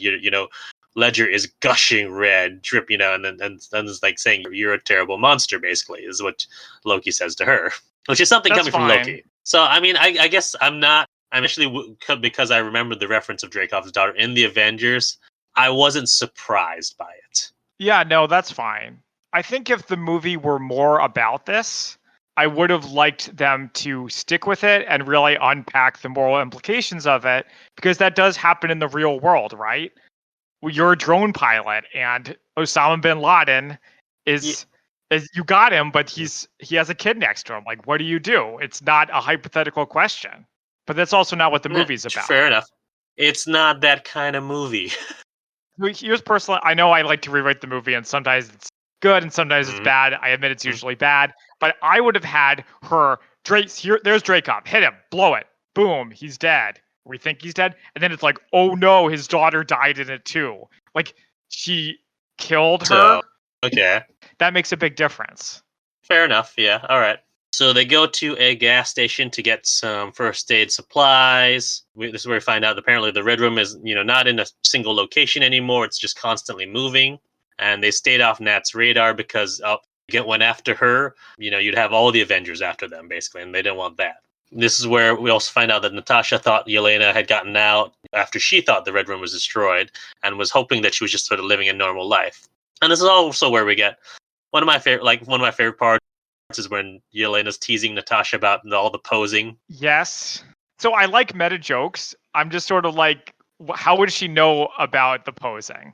S2: Ledger is gushing red, drip, and then it's like saying you're a terrible monster. Basically, is what Loki says to her, which is something coming from Loki. So, I mean, I guess I'm not. I'm actually because I remember the reference of Dreykov's daughter in the Avengers. I wasn't surprised by it.
S1: Yeah, no, that's fine. I think if the movie were more about this, I would have liked them to stick with it and really unpack the moral implications of it, because that does happen in the real world, right? You're a drone pilot, and Osama bin Laden is you got him, but he has a kid next to him. Like, what do you do? It's not a hypothetical question. But that's also not what the movie's about.
S2: Fair enough. It's not that kind of movie.
S1: Here's personally, I know I like to rewrite the movie, and sometimes it's good and sometimes it's bad. I admit it's usually bad, but I would have had her there's Dreykov, hit him, blow it, boom, he's dead. We think he's dead, and then it's like, oh no, his daughter died in it too. Like, she killed her.
S2: Okay.
S1: That makes a big difference.
S2: Fair enough, yeah, all right. So they go to a gas station to get some first aid supplies. This is where we find out apparently the Red Room is, not in a single location anymore. It's just constantly moving. And they stayed off Nat's radar because went after her. You'd have all the Avengers after them, basically, and they didn't want that. This is where we also find out that Natasha thought Yelena had gotten out after she thought the Red Room was destroyed and was hoping that she was just sort of living a normal life. And this is also where we get one of my favorite parts is when Yelena's teasing Natasha about all the posing.
S1: Yes. So I like meta jokes. I'm just sort of like, how would she know about the posing?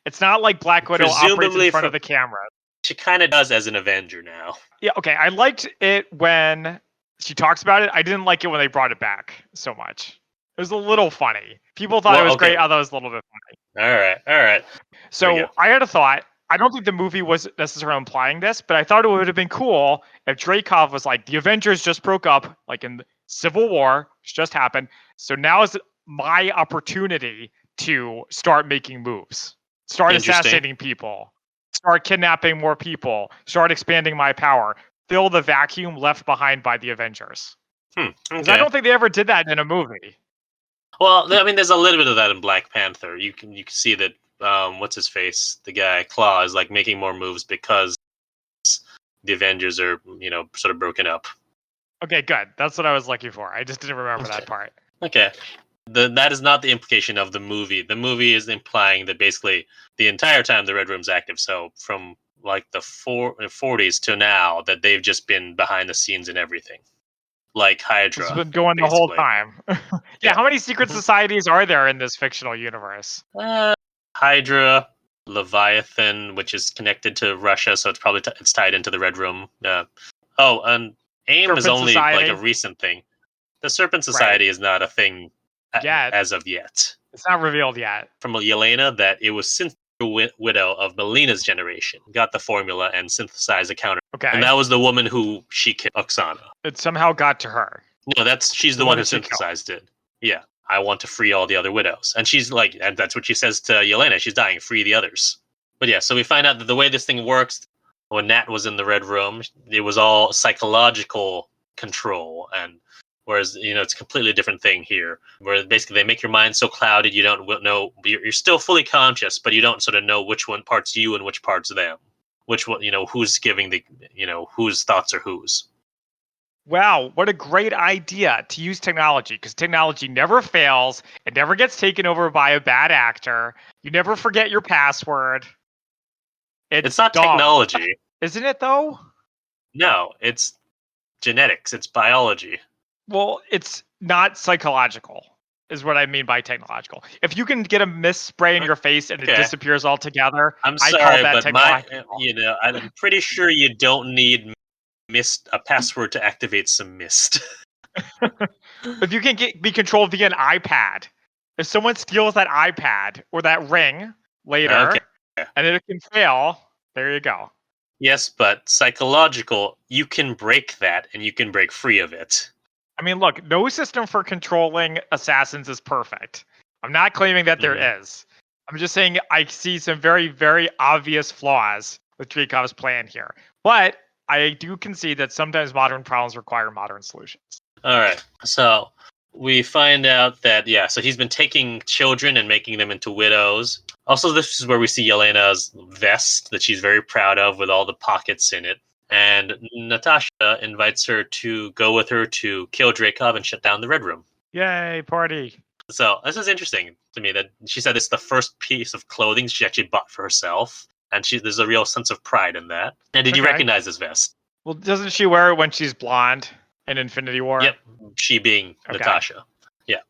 S1: It's not like Black Widow operates in front of the camera.
S2: She kind of does as an Avenger now.
S1: Yeah, okay. I liked it when she talks about it. I didn't like it when they brought it back so much. It was a little funny. People thought it was great. I thought it was a little bit funny.
S2: All right. There we go.
S1: So I had a thought. I don't think the movie was necessarily implying this, but I thought it would have been cool if Dreykov was like, the Avengers just broke up, like in the Civil War, which just happened. So now is my opportunity to start making moves, start assassinating people, start kidnapping more people, start expanding my power, fill the vacuum left behind by the Avengers. Because I don't think they ever did that in a movie.
S2: Well, I mean, there's a little bit of that in Black Panther. You can see that. What's his face? The guy Claw is like making more moves because the Avengers are, sort of broken up.
S1: Okay, good. That's what I was looking for. I just didn't remember that part.
S2: Okay. That is not the implication of the movie. The movie is implying that basically the entire time the Red Room's active, so from like the 40s to now, that they've just been behind the scenes and everything. Like Hydra.
S1: It's been going
S2: basically.
S1: the whole time. Yeah, how many secret societies are there in this fictional universe?
S2: Hydra, Leviathan, which is connected to Russia, so it's probably it's tied into the Red Room. And AIM
S1: Serpent
S2: is only
S1: Society.
S2: like a recent thing. The Serpent Society is not a thing as of yet.
S1: It's not revealed yet.
S2: From Yelena that it was since the widow of Melina's generation got the formula and synthesized a counter.
S1: Okay.
S2: And that was the woman who she killed, Oksana.
S1: It somehow got to her.
S2: No, she's the one who synthesized it. Yeah. I want to free all the other widows. And she's like, and that's what she says to Yelena. She's dying, free the others. But yeah, so we find out that the way this thing works, when Nat was in the Red Room, it was all psychological control. And whereas, it's a completely different thing here, where basically they make your mind so clouded you don't know, you're still fully conscious, but you don't sort of know which one part's you and which part's them. Which one, who's giving the, whose thoughts are whose.
S1: Wow, what a great idea to use technology, because technology never fails. It never gets taken over by a bad actor. You never forget your password.
S2: It's not technology.
S1: Isn't it, though?
S2: No, it's genetics. It's biology.
S1: Well, it's not psychological, is what I mean by technological. If you can get a mist spray in your face and it disappears altogether,
S2: I'm sorry,
S1: I call that
S2: but
S1: technological.
S2: I'm pretty sure you don't need a password to activate some mist.
S1: If you can be controlled via an iPad, if someone steals that iPad or that ring later, and it can fail, there you go.
S2: Yes, but psychological, you can break that and you can break free of it.
S1: I mean, look, no system for controlling assassins is perfect. I'm not claiming that there is. I'm just saying I see some very, very obvious flaws with Dreykov's plan here. But I do concede that sometimes modern problems require modern solutions.
S2: All right. So we find out that, so he's been taking children and making them into widows. Also, this is where we see Yelena's vest that she's very proud of with all the pockets in it. And Natasha invites her to go with her to kill Dreykov and shut down the Red Room.
S1: Yay, party.
S2: So this is interesting to me that she said it's the first piece of clothing she actually bought for herself. And there's a real sense of pride in that. And did you recognize this vest?
S1: Well, doesn't she wear it when she's blonde in Infinity War?
S2: Yep, she being Natasha. Yeah.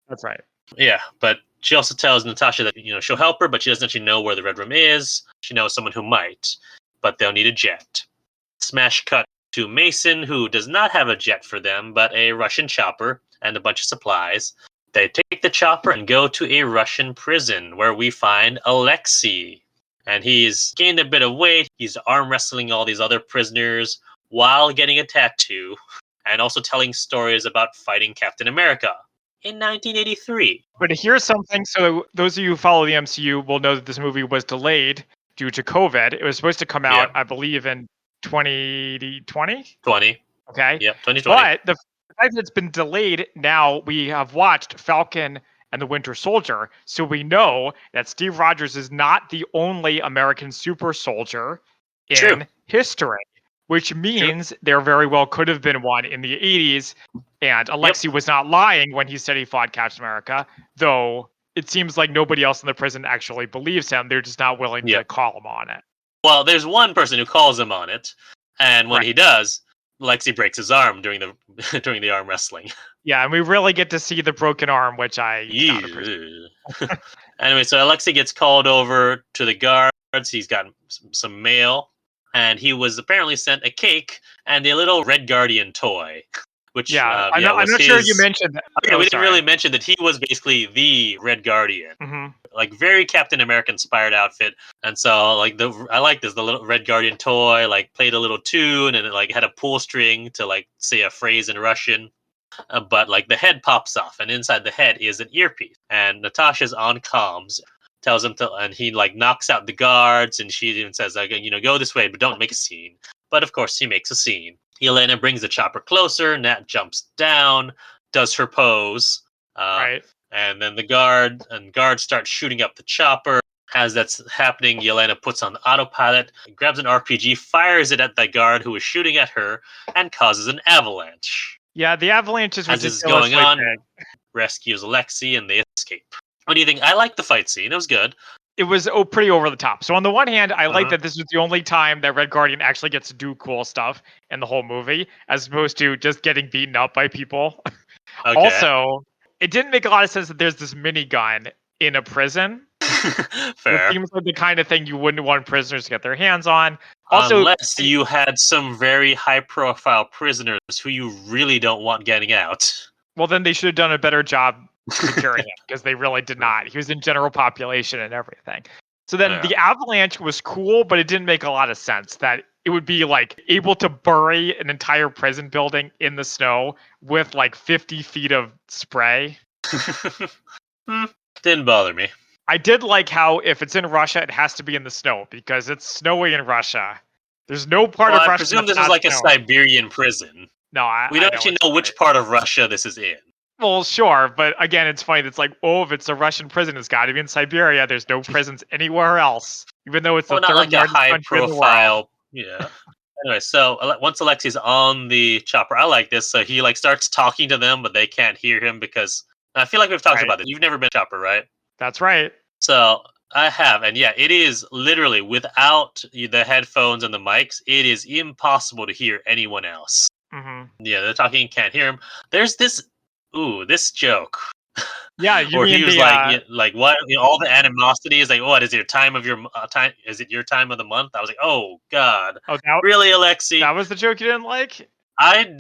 S1: That's right.
S2: Yeah, but she also tells Natasha that, she'll help her, but she doesn't actually know where the Red Room is. She knows someone who might, but they'll need a jet. Smash cut to Mason, who does not have a jet for them, but a Russian chopper and a bunch of supplies. They take the chopper and go to a Russian prison where we find Alexei. And he's gained a bit of weight. He's arm wrestling all these other prisoners while getting a tattoo and also telling stories about fighting Captain America in 1983.
S1: But here's something. So those of you who follow the MCU will know that this movie was delayed due to COVID. It was supposed to come out, I believe, in 2020?
S2: 20.
S1: Okay.
S2: Yep, 2020.
S1: But the fact that it's been delayed, now we have watched Falcon and the Winter Soldier, so we know that Steve Rogers is not the only American super soldier in history, which means there very well could have been one in the 80s, and Alexei was not lying when he said he fought Captain America, though it seems like nobody else in the prison actually believes him. They're just not willing to call him on it.
S2: Well, there's one person who calls him on it, and when he does, Alexei breaks his arm during the arm wrestling.
S1: Yeah, and we really get to see the broken arm, which I
S2: Anyway, so Alexei gets called over to the guards. He's got some mail, and he was apparently sent a cake and a little Red Guardian toy. Which
S1: I'm not sure you mentioned that.
S2: Okay, we didn't really mention that he was basically the Red Guardian. like very Captain America inspired outfit. And so like I like this, the little Red Guardian toy like played a little tune and it like had a pull string to like say a phrase in Russian. But like the head pops off, and inside the head is an earpiece. And Natasha's on comms, tells him to, and he like knocks out the guards, and she even says, like, go this way, but don't make a scene. But of course, he makes a scene. Yelena brings the chopper closer. Nat jumps down, does her pose,
S1: Right.
S2: and then the guards start shooting up the chopper. As that's happening, Yelena puts on the autopilot, grabs an RPG, fires it at the guard who is shooting at her, and causes an avalanche.
S1: Yeah, the avalanche is
S2: as this
S1: ridiculously
S2: is going on,
S1: big.
S2: rescues Alexei and they escape. What do you think? I like the fight scene. It was good.
S1: It was pretty over the top. So on the one hand, I like that this was the only time that Red Guardian actually gets to do cool stuff in the whole movie, as opposed to just getting beaten up by people.
S2: Okay.
S1: Also, it didn't make a lot of sense that there's this minigun in a prison.
S2: Fair.
S1: It seems like the kind of thing you wouldn't want prisoners to get their hands on. Also,
S2: unless you had some very high-profile prisoners who you really don't want getting out.
S1: Well, then they should have done a better job securing him, because they really did not. He was in general population and everything. So then the avalanche was cool, but it didn't make a lot of sense that it would be like able to bury an entire prison building in the snow with like 50 feet of spray.
S2: Didn't bother me.
S1: I did like how if it's in Russia, it has to be in the snow because it's snowy in Russia. There's no part of Russia.
S2: I presume this is like a Siberian prison.
S1: No,
S2: we don't actually know which part of Russia this is in.
S1: Well, sure, but again, it's funny. It's like, if it's a Russian prison, it's got to be in Siberia. There's no prisons anywhere else, even though it's the third
S2: like a
S1: largest country in the world.
S2: Yeah. Anyway, so once Alexei's on the chopper, I like this. So he like starts talking to them, but they can't hear him because I feel like we've talked about this. You've never been a chopper, right?
S1: That's right.
S2: So I have, and yeah, it is literally without the headphones and the mics, it is impossible to hear anyone else.
S1: Mm-hmm.
S2: Yeah, they're talking, can't hear him. There's this joke.
S1: Yeah, you
S2: or
S1: mean
S2: he was like what? All the animosity is like, what is your time of your time? Is it your time of the month? I was like, oh god, really, Alexei?
S1: That was the joke you didn't like?
S2: I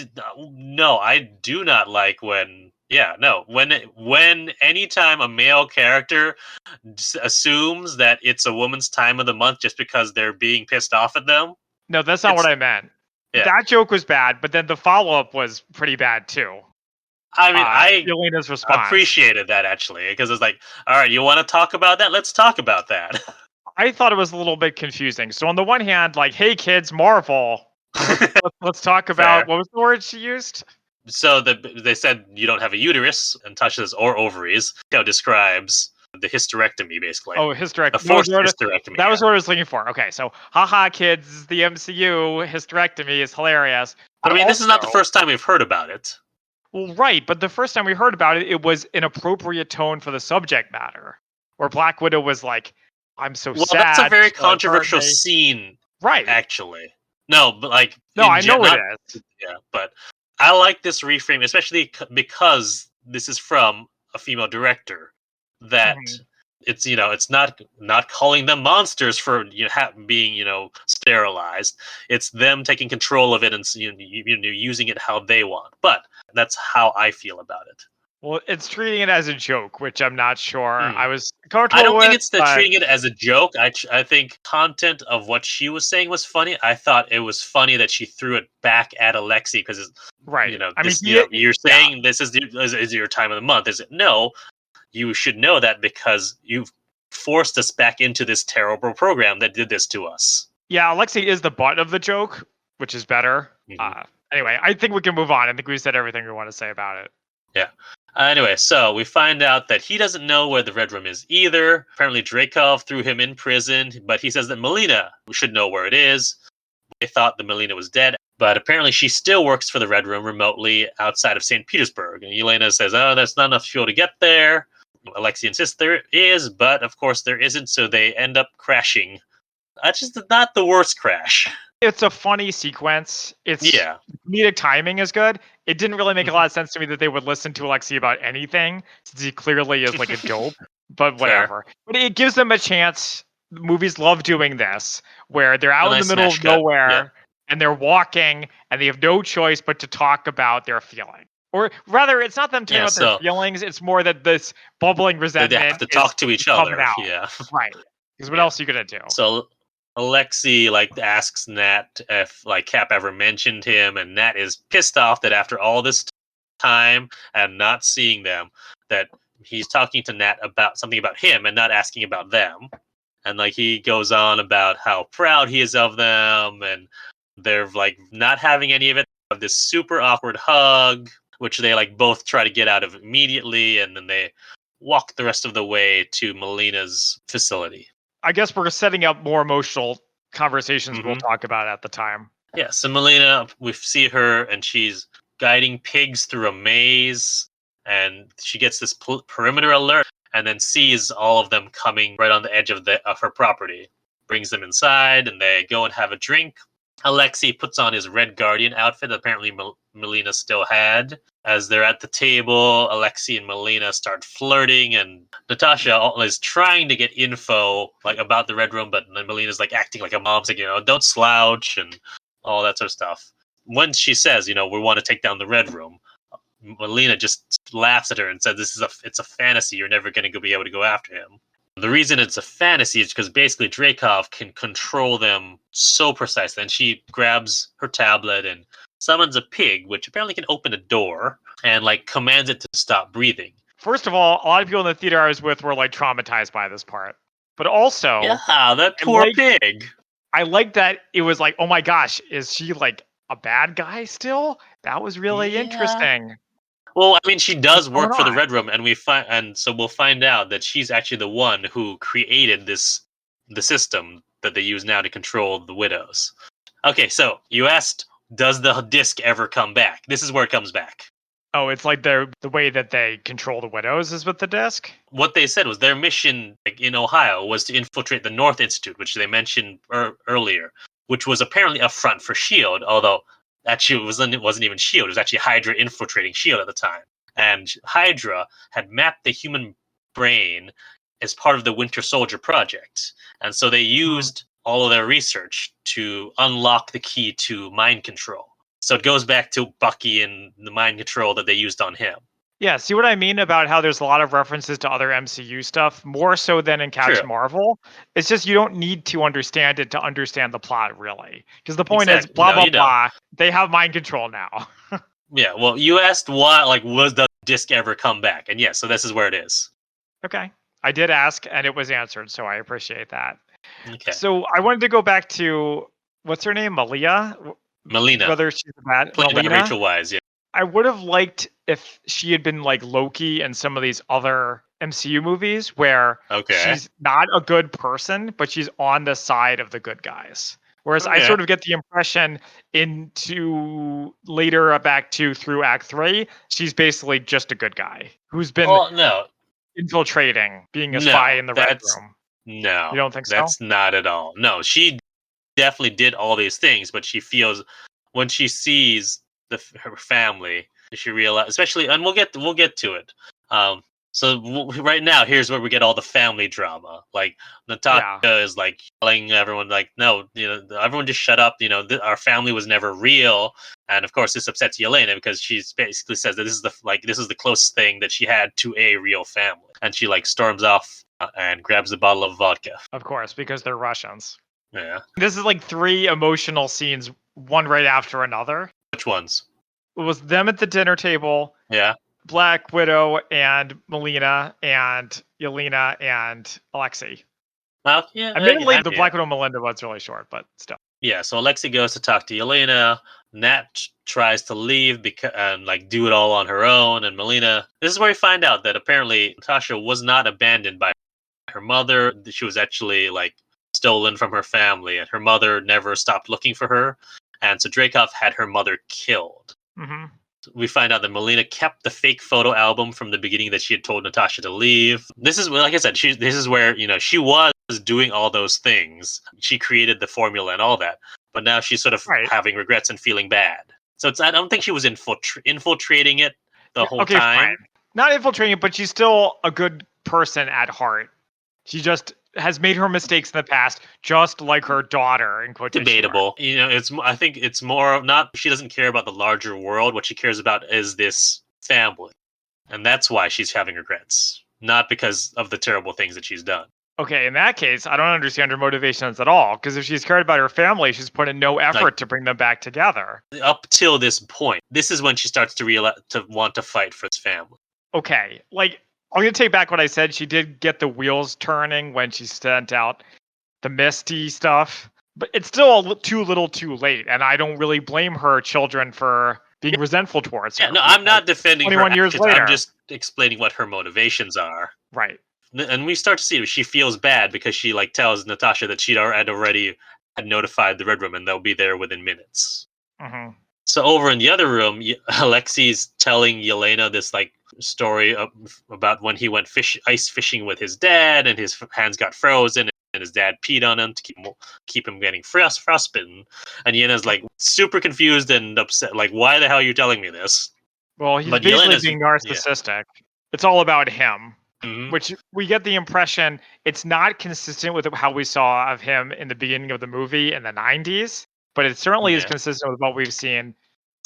S2: do not like when. Yeah, no. When anytime a male character assumes that it's a woman's time of the month just because they're being pissed off at them.
S1: No, that's not what I meant. Yeah. That joke was bad, but then the follow-up was pretty bad too.
S2: I mean,
S1: Yelena's response.
S2: Appreciated that actually, because it's like, all right, you want to talk about that? Let's talk about that.
S1: I thought it was a little bit confusing. So on the one hand, like, hey kids, Marvel, let's talk about what was the word she used?
S2: So they said you don't have a uterus, and Tasha says, or ovaries. Describes the hysterectomy, basically.
S1: Oh, hysterectomy.
S2: The forced hysterectomy.
S1: That was what I was looking for. Okay, so, haha, kids, the MCU hysterectomy is hilarious.
S2: But I mean, this is not the first time we've heard about it.
S1: Well, right, but the first time we heard about it, it was an appropriate tone for the subject matter. Where Black Widow was like, I'm so sad.
S2: Well, that's a very controversial scene.
S1: Right.
S2: Actually. No, but like...
S1: No, I know it is.
S2: Yeah, but... I like this reframe, especially because this is from a female director. That it's it's not calling them monsters for being sterilized. It's them taking control of it and using it how they want. But that's how I feel about it.
S1: Well, it's treating it as a joke, which I'm not sure I was comfortable with.
S2: I don't think it's treating it as a joke. I think content of what she was saying was funny. I thought it was funny that she threw it back at Alexei because
S1: right.
S2: You're saying this is your time of the month. Is it? No, you should know that because you've forced us back into this terrible program that did this to us. Yeah,
S1: Alexei is the butt of the joke, which is better. Anyway, I think we can move on. I think we said everything we want to say about it.
S2: Yeah. Anyway, so we find out that he doesn't know where the Red Room is either. Apparently, Dreykov threw him in prison, but he says that Melina should know where it is. They thought that Melina was dead, but apparently she still works for the Red Room remotely outside of St. Petersburg. And Yelena says, there's not enough fuel to get there. Alexei insists there is, but of course there isn't, so they end up crashing. That's just not the worst crash.
S1: It's a funny sequence. Comedic timing is good. It didn't really make a lot of sense to me that they would listen to Alexei about anything, since he clearly is like a dope. But whatever. Fair. But it gives them a chance. Movies love doing this, where they're out in the middle of nowhere and they're walking and they have no choice but to talk about their feeling. Or rather, it's not them telling about their
S2: so
S1: feelings. It's more that this bubbling
S2: they have
S1: resentment
S2: to
S1: is
S2: talk to each
S1: coming
S2: other.
S1: out.
S2: Yeah.
S1: Right. Because what
S2: Yeah.
S1: else are you going to do?
S2: So Alexei asks Nat if Cap ever mentioned him, and Nat is pissed off that after all this time and not seeing them, that he's talking to Nat about something about him and not asking about them. And he goes on about how proud he is of them, and they're not having any of it. Of this super awkward hug, which they both try to get out of immediately, and then they walk the rest of the way to Melina's facility.
S1: I guess we're setting up more emotional conversations we'll
S2: Mm-hmm.
S1: talk about at the time.
S2: Yeah, so Melina, we see her, and she's guiding pigs through a maze, and she gets this perimeter alert, and then sees all of them coming right on the edge of her property. Brings them inside, and they go and have a drink. Alexei puts on his Red Guardian outfit that apparently Melina still had. As they're at the table, Alexei and Melina start flirting, and Natasha is trying to get info about the Red Room, but Melina's acting like a mom, saying, don't slouch and all that sort of stuff. When she says, we want to take down the Red Room, Melina just laughs at her and says, it's a fantasy. You're never going to be able to go after him. The reason it's a fantasy is because basically Dreykov can control them so precisely. And she grabs her tablet and summons a pig, which apparently can open a door, and commands it to stop breathing.
S1: First of all, a lot of people in the theater I was with were traumatized by this part. But also,
S2: yeah, that poor pig.
S1: I like that it was oh my gosh, is she a bad guy still? That was really interesting.
S2: Well, I mean, she does work for the Red Room, and so we'll find out that she's actually the one who created the system that they use now to control the widows. Okay, so you asked, does the disc ever come back? This is where it comes back.
S1: Oh, it's the way that they control the widows is with the disc?
S2: What they said was their mission in Ohio was to infiltrate the North Institute, which they mentioned earlier, which was apparently a front for S.H.I.E.L.D., although actually it wasn't even S.H.I.E.L.D., it was actually Hydra infiltrating S.H.I.E.L.D. at the time. And Hydra had mapped the human brain as part of the Winter Soldier project. And so they used all of their research to unlock the key to mind control. So it goes back to Bucky and the mind control that they used on him.
S1: Yeah, see what I mean about how there's a lot of references to other MCU stuff, more so than in Captain Marvel? It's just you don't need to understand it to understand the plot, really. Because the point is, blah, blah, blah, they have mind control now.
S2: Yeah, well, you asked why, was the disc ever come back? And yes, so this is where it is.
S1: Okay. I did ask, and it was answered, so I appreciate that.
S2: Okay.
S1: So I wanted to go back to, what's her name?
S2: Melina.
S1: Whether she's bad.
S2: Played by Rachel Weisz, yeah.
S1: I would have liked if she had been like Loki and some of these other MCU movies where she's not a good person, but she's on the side of the good guys. Whereas I sort of get the impression into later back to through Act 3, she's basically just a good guy who's been infiltrating, being a spy in the Red Room.
S2: No.
S1: You don't think so?
S2: That's not at all. No, she definitely did all these things, but she feels when she sees her family, she realizes, especially, and we'll get to it. So right now, here's where we get all the family drama. Natasha is telling everyone, no, everyone just shut up. Our family was never real, and of course this upsets Yelena because she basically says that this is the closest thing that she had to a real family, and she storms off and grabs a bottle of vodka.
S1: Of course, because they're Russians.
S2: Yeah.
S1: This is 3 emotional scenes, one right after another.
S2: Which ones?
S1: It was them at the dinner table.
S2: Yeah.
S1: Black Widow and Melina and Yelena and Alexei.
S2: Well, yeah.
S1: Admittedly, the Black Widow Melinda was really short, but still.
S2: Yeah, so Alexei goes to talk to Yelena. Nat tries to leave and do it all on her own. And Melina, this is where we find out that apparently Natasha was not abandoned by her mother. She was actually stolen from her family, and her mother never stopped looking for her. And so Dreykov had her mother killed.
S1: Mm-hmm.
S2: We find out that Melina kept the fake photo album from the beginning that she had told Natasha to leave. This is, like I said, this is where, she was doing all those things. She created the formula and all that. But now she's sort of having regrets and feeling bad. So I don't think she was infiltrating it the whole time. Fine.
S1: Not infiltrating it, but she's still a good person at heart. She just has made her mistakes in the past, just like her daughter, in quotation.
S2: Debatable. I think it's more not, she doesn't care about the larger world. What she cares about is this family. And that's why she's having regrets, not because of the terrible things that she's done.
S1: Okay, in that case, I don't understand her motivations at all. Because if she's cared about her family, she's put in no effort to bring them back together.
S2: Up till this point, this is when she starts to want to fight for his family.
S1: Okay, like, I'm going to take back what I said. She did get the wheels turning when she sent out the Misty stuff. But it's still too little too late. And I don't really blame her children for being resentful towards her.
S2: Yeah, no, I'm not defending
S1: 21
S2: her
S1: years
S2: actions.
S1: later.
S2: I'm just explaining what her motivations are.
S1: Right.
S2: And we start to see she feels bad because she tells Natasha that she had already notified the Red Room and they'll be there within minutes.
S1: Mm-hmm.
S2: So over in the other room, Alexi's telling Yelena this story about when he went ice fishing with his dad and his hands got frozen and his dad peed on him to keep him getting frostbitten. And Yelena's super confused and upset. Why the hell are you telling me this?
S1: Well, he's basically being narcissistic. Yeah. It's all about him.
S2: Mm-hmm.
S1: Which we get the impression it's not consistent with how we saw of him in the beginning of the movie in the 90s, but it certainly is consistent with what we've seen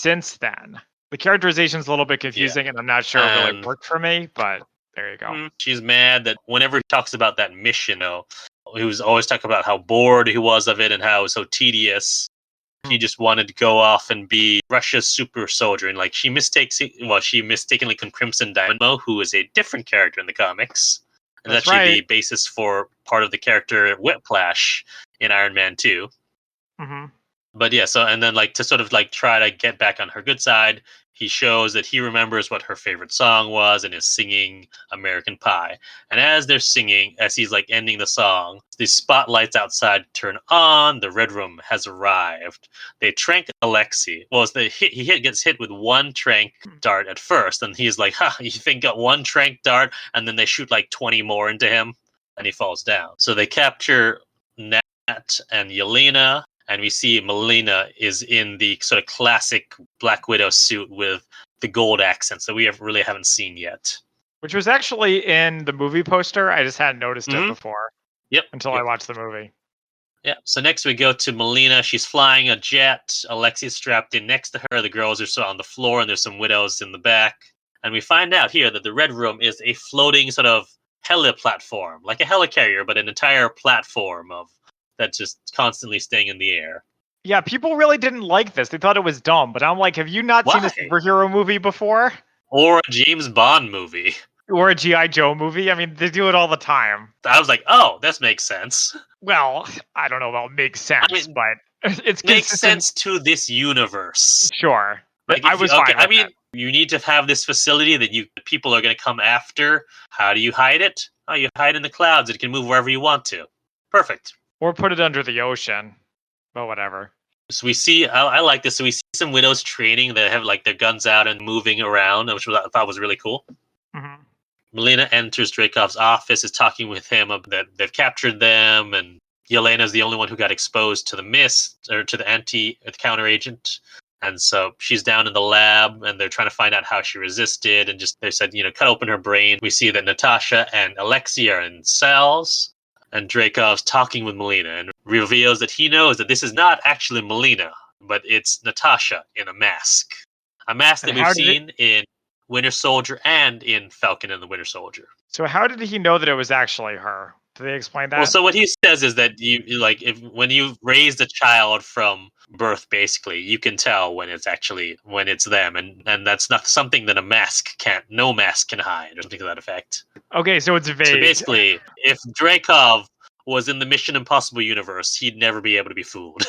S1: since then. The characterization's a little bit confusing, and I'm not sure it really worked for me, but there you go.
S2: She's mad that whenever he talks about that mission, he was always talking about how bored he was of it and how it was so tedious. He just wanted to go off and be Russia's super soldier, and she mistakenly Crimson Dynamo, who is a different character in the comics, and that's actually the basis for part of the character Whiplash in Iron Man 2.
S1: Mm-hmm.
S2: But yeah, so and then to sort of try to get back on her good side, he shows that he remembers what her favorite song was and is singing American Pie. And as they're singing, as he's ending the song, the spotlights outside turn on. The Red Room has arrived. They trank Alexei. Well, gets hit with one trank dart at first, and he's like, "Ha! You think got one trank dart?" And then they shoot 20 more into him, and he falls down. So they capture Nat and Yelena. And we see Melina is in the sort of classic Black Widow suit with the gold accents that we really haven't seen yet.
S1: Which was actually in the movie poster. I just hadn't noticed it before.
S2: Yep.
S1: Until I watched the movie.
S2: Yeah. So next we go to Melina. She's flying a jet. Alexi's strapped in next to her. The girls are still on the floor, and there's some widows in the back. And we find out here that the Red Room is a floating sort of heli platform, like a helicarrier, but an entire platform that's just constantly staying in the air.
S1: Yeah, people really didn't like this. They thought it was dumb. But I'm like, have you not seen a superhero movie before?
S2: Or a James Bond movie.
S1: Or a G.I. Joe movie? I mean, they do it all the time.
S2: I was like, oh, this makes sense.
S1: Well, I don't know about makes sense, but it's
S2: makes sense to this universe.
S1: Sure. I was fine with that.
S2: You need to have this facility that people are going to come after. How do you hide it? Oh, you hide in the clouds. It can move wherever you want to. Perfect.
S1: Or put it under the ocean. But whatever.
S2: So we see, I like this. So we see some widows training that have their guns out and moving around, which I thought was really cool.
S1: Mm-hmm.
S2: Melina enters Dreykov's office, is talking with him that they've captured them, and Yelena's the only one who got exposed to the mist, or to the counter agent. And so she's down in the lab, and they're trying to find out how she resisted, and they said, cut open her brain. We see that Natasha and Alexei are in cells. And Dreykov's talking with Melina and reveals that he knows that this is not actually Melina, but it's Natasha in a mask. A mask that we've seen in Winter Soldier and in Falcon and the Winter Soldier.
S1: So how did he know that it was actually her? Did they explain that?
S2: Well, so what he says is that when you've raised a child from birth, basically, you can tell when it's them, and that's not something that no mask can hide, or something to that effect.
S1: Okay, so it's vague.
S2: So basically, if Dreykov was in the Mission Impossible universe, he'd never be able to be fooled.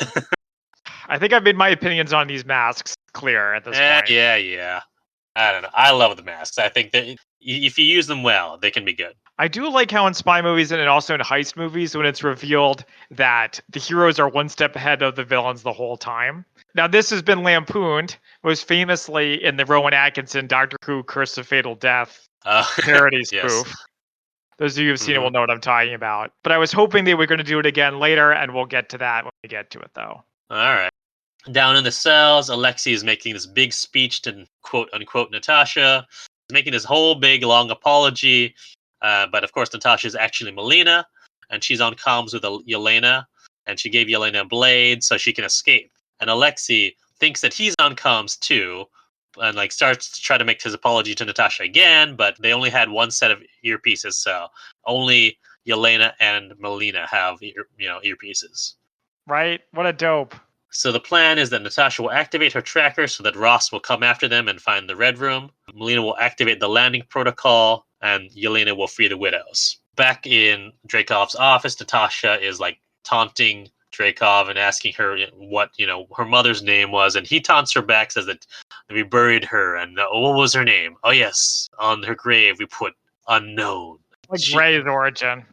S1: I think I've made my opinions on these masks clear at this point.
S2: Yeah. I don't know. I love the masks. I think that if you use them well, they can be good.
S1: I do like how in spy movies and also in heist movies, when it's revealed that the heroes are one step ahead of the villains the whole time. Now, this has been lampooned, most famously in the Rowan Atkinson Doctor Who Curse of Fatal Death parody spoof. Yes. Those of you who've seen it will know what I'm talking about. But I was hoping they were going to do it again later, and we'll get to that when we get to it, though.
S2: All right. Down in the cells, Alexei is making this big speech to quote-unquote Natasha. He's making this whole big, long apology. But of course, Natasha is actually Melina, and she's on comms with Yelena, and she gave Yelena a blade so she can escape. And Alexei thinks that he's on comms too, and like starts to try to make his apology to Natasha again, but they only had one set of earpieces, so only Yelena and Melina have earpieces.
S1: Right? What a dope.
S2: So the plan is that Natasha will activate her tracker so that Ross will come after them and find the Red Room. Melina will activate the landing protocol, and Yelena will free the widows. Back in Dracov's office, Natasha is like taunting Dracov and asking her what her mother's name was, and he taunts her back, says that we buried her, and what was her name? Oh yes, on her grave we put unknown.
S1: Like Ray's origin.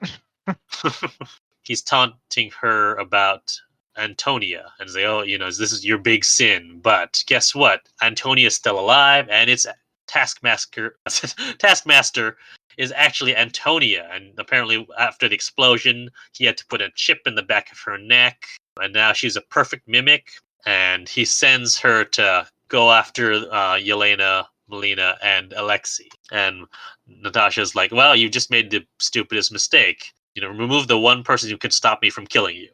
S2: He's taunting her about Antonia and say, "Oh, this is your big sin." But guess what? Antonia's still alive, and it's Taskmaster. Taskmaster is actually Antonia, and apparently after the explosion, he had to put a chip in the back of her neck, and now she's a perfect mimic. And he sends her to go after Yelena, Melina, and Alexei. And Natasha's like, "Well, you just made the stupidest mistake. Remove the one person who could stop me from killing you."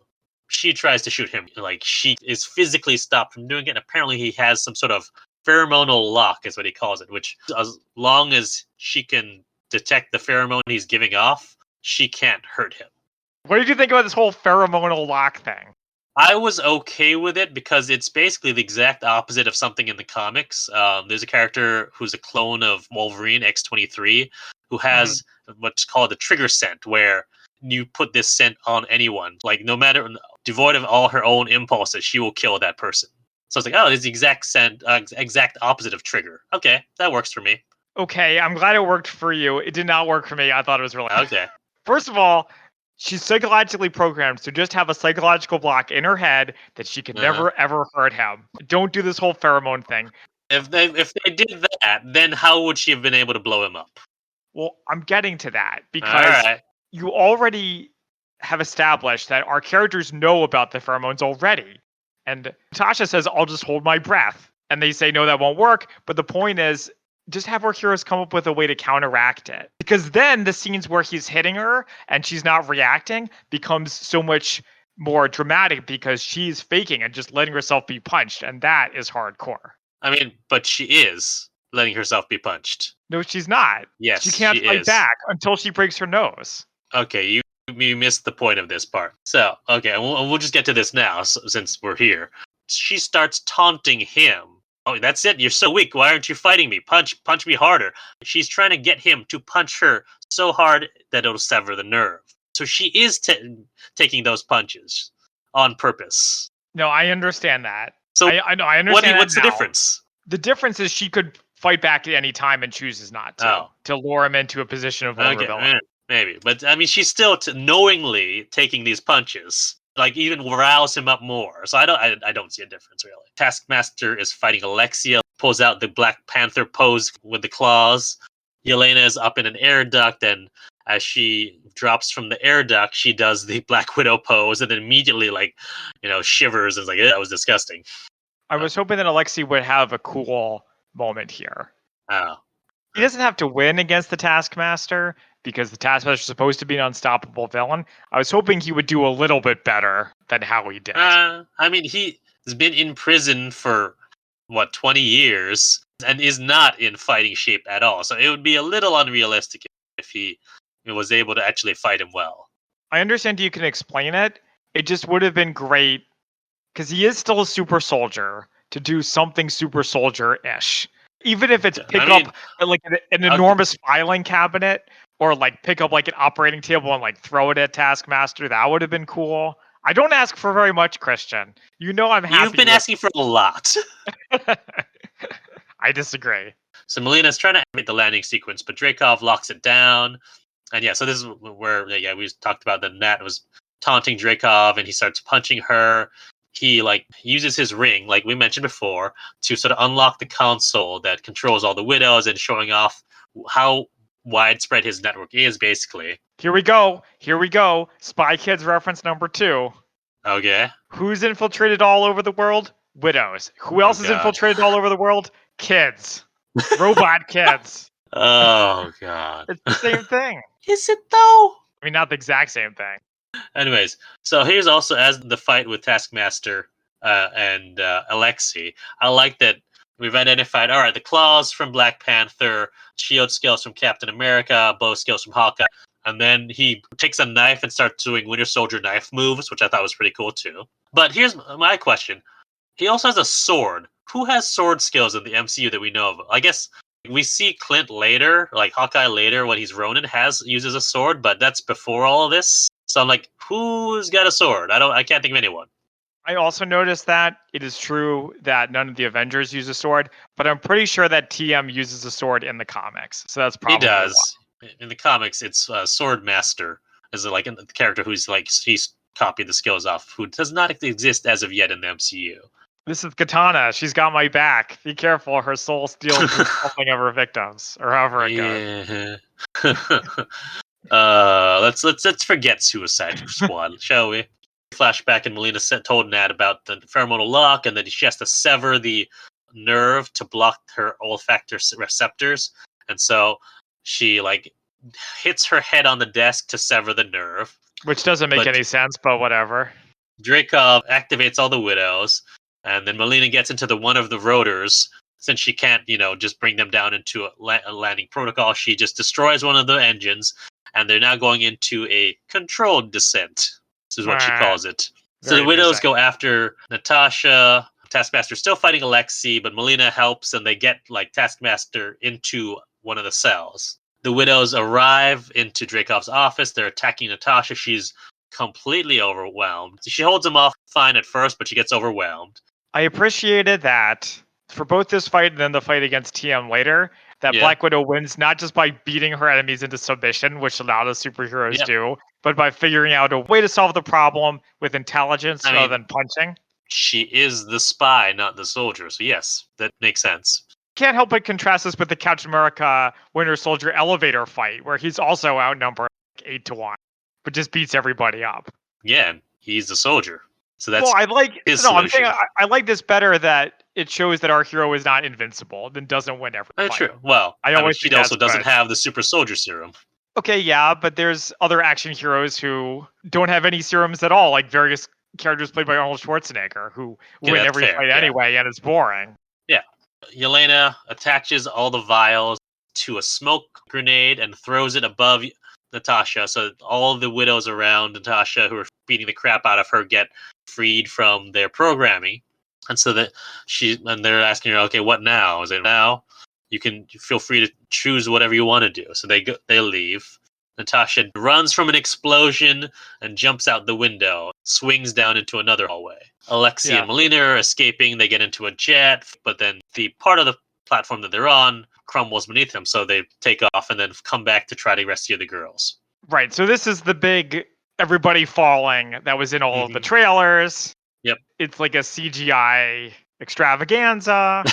S2: She tries to shoot him. Like, she is physically stopped from doing it. And apparently he has some sort of pheromonal lock, is what he calls it, which as long as she can detect the pheromone he's giving off, she can't hurt him.
S1: What did you think about this whole pheromonal lock thing?
S2: I was okay with it because it's basically the exact opposite of something in the comics. There's a character who's a clone of Wolverine, X-23, who has what's called the trigger scent, where you put this scent on anyone, like no matter, devoid of all her own impulses, she will kill that person. So it's like, oh, it's the exact scent, exact opposite of trigger. Okay, that works for me.
S1: Okay, I'm glad it worked for you. It did not work for me. I thought it was really
S2: okay.
S1: First of all, she's psychologically programmed to just have a psychological block in her head that she can never ever hurt him. Don't do this whole pheromone thing.
S2: If they did that, then how would she have been able to blow him up?
S1: Well, I'm getting to that because you already have established that our characters know about the pheromones already. And Natasha says, "I'll just hold my breath." And they say, "No, that won't work." But the point is, just have our heroes come up with a way to counteract it. Because then the scenes where he's hitting her and she's not reacting becomes so much more dramatic because she's faking and just letting herself be punched. And that is hardcore.
S2: I mean, but she is letting herself be punched.
S1: No, she's not.
S2: Yes,
S1: she can't fight back until she breaks her nose.
S2: Okay, you missed the point of this part. So, okay, we'll just get to this now since we're here. She starts taunting him. "Oh, that's it. You're so weak. Why aren't you fighting me? Punch me harder." She's trying to get him to punch her so hard that it'll sever the nerve. So she is taking those punches on purpose.
S1: No, I understand that.
S2: So
S1: I know. I understand.
S2: What's the difference?
S1: The difference is she could fight back at any time and chooses not to lure him into a position of vulnerability.
S2: Okay, maybe, but I mean, she's still knowingly taking these punches. Like, even rouse him up more. So I don't see a difference, really. Taskmaster is fighting Alexia, pulls out the Black Panther pose with the claws. Yelena is up in an air duct, and as she drops from the air duct, she does the Black Widow pose, and then immediately, shivers and is like, that was disgusting.
S1: I was hoping that Alexei would have a cool moment here.
S2: Oh.
S1: He doesn't have to win against the Taskmaster, because the Taskmaster is supposed to be an unstoppable villain. I was hoping he would do a little bit better than how he did.
S2: I mean, he has been in prison for, 20 years, and is not in fighting shape at all. So it would be a little unrealistic if he was able to actually fight him well.
S1: I understand you can explain it. It just would have been great, because he is still a super soldier, to do something super soldier-ish. Even if it's pick up like an enormous filing cabinet, or like pick up like an operating table and like throw it at Taskmaster, that would have been cool. I don't ask for very much, Christian. I'm happy.
S2: You've been asking for a lot.
S1: I disagree.
S2: So Melina's trying to activate the landing sequence, but Dracov locks it down. And so this is where we talked about that Nat was taunting Dracov, and he starts punching her. He uses his ring, like we mentioned before, to sort of unlock the console that controls all the widows and showing off how widespread his network is, basically.
S1: Here we go. Spy Kids reference number 2.
S2: Okay.
S1: Who's infiltrated all over the world? Widows. Who else is infiltrated all over the world? Kids. Robot kids.
S2: Oh, God.
S1: It's the same thing.
S2: Is it, though?
S1: I mean, not the exact same thing.
S2: Anyways, so here's also, as the fight with Taskmaster and Alexei, I like that We've identified, all right, the claws from Black Panther, shield skills from Captain America, bow skills from Hawkeye. And then he takes a knife and starts doing Winter Soldier knife moves, which I thought was pretty cool too. But here's my question. He also has a sword. Who has sword skills in the MCU that we know of? I guess we see Clint later, like Hawkeye later, when he's Ronin, uses a sword, but that's before all of this. So I'm like, who's got a sword? I can't think of anyone.
S1: I also noticed that it is true that none of the Avengers use a sword, but I'm pretty sure that TM uses a sword in the comics. So that's
S2: He
S1: probably why.
S2: does. In the comics, it's Sword Master, is like the character who's like he's copied the skills off, who does not exist as of yet in the MCU.
S1: This is Katana. She's got my back. Be careful. Her soul steals the something of her victims, or however it goes.
S2: Let's forget Suicide Squad, shall we? Flashback, and Melina told Nat about the pheromonal lock, and that she has to sever the nerve to block her olfactory receptors, and so she like hits her head on the desk to sever the nerve,
S1: which doesn't make any sense, but whatever.
S2: Dreykov activates all the widows, and then Melina gets into one of the rotors. Since she can't, just bring them down into a landing protocol, she just destroys one of the engines, and they're now going into a controlled descent. This is what she calls it. So the widows go after Natasha. Taskmaster's still fighting Alexei, but Melina helps, and they get Taskmaster into one of the cells. The widows arrive into Dreykov's office. They're attacking Natasha. She's completely overwhelmed. She holds them off fine at first, but she gets overwhelmed.
S1: I appreciated that for both this fight and then the fight against TM later, that Black Widow wins not just by beating her enemies into submission, which a lot of superheroes do, but by figuring out a way to solve the problem with intelligence rather than punching.
S2: She is the spy, not the soldier. So yes, that makes sense.
S1: Can't help but contrast this with the Captain America Winter Soldier elevator fight, where he's also outnumbered 8-1, but just beats everybody up.
S2: Yeah, he's the soldier. So that's
S1: I like this better, that it shows that our hero is not invincible, then doesn't win every fight.
S2: True. Well, she also doesn't have the super soldier serum.
S1: Okay, yeah, but there's other action heroes who don't have any serums at all, like various characters played by Arnold Schwarzenegger, who win every fight anyway, and it's boring.
S2: Yeah. Yelena attaches all the vials to a smoke grenade and throws it above Natasha, so all the widows around Natasha who are beating the crap out of her get freed from their programming. And so that they're asking her, okay, what now? Is it now? You can feel free to choose whatever you want to do. So they leave. Natasha runs from an explosion and jumps out the window, swings down into another hallway. Alexei and Melina are escaping. They get into a jet, but then the part of the platform that they're on crumbles beneath them, so they take off and then come back to try to rescue the girls.
S1: Right, so this is the big everybody falling that was in all of the trailers.
S2: Yep.
S1: It's like a CGI extravaganza.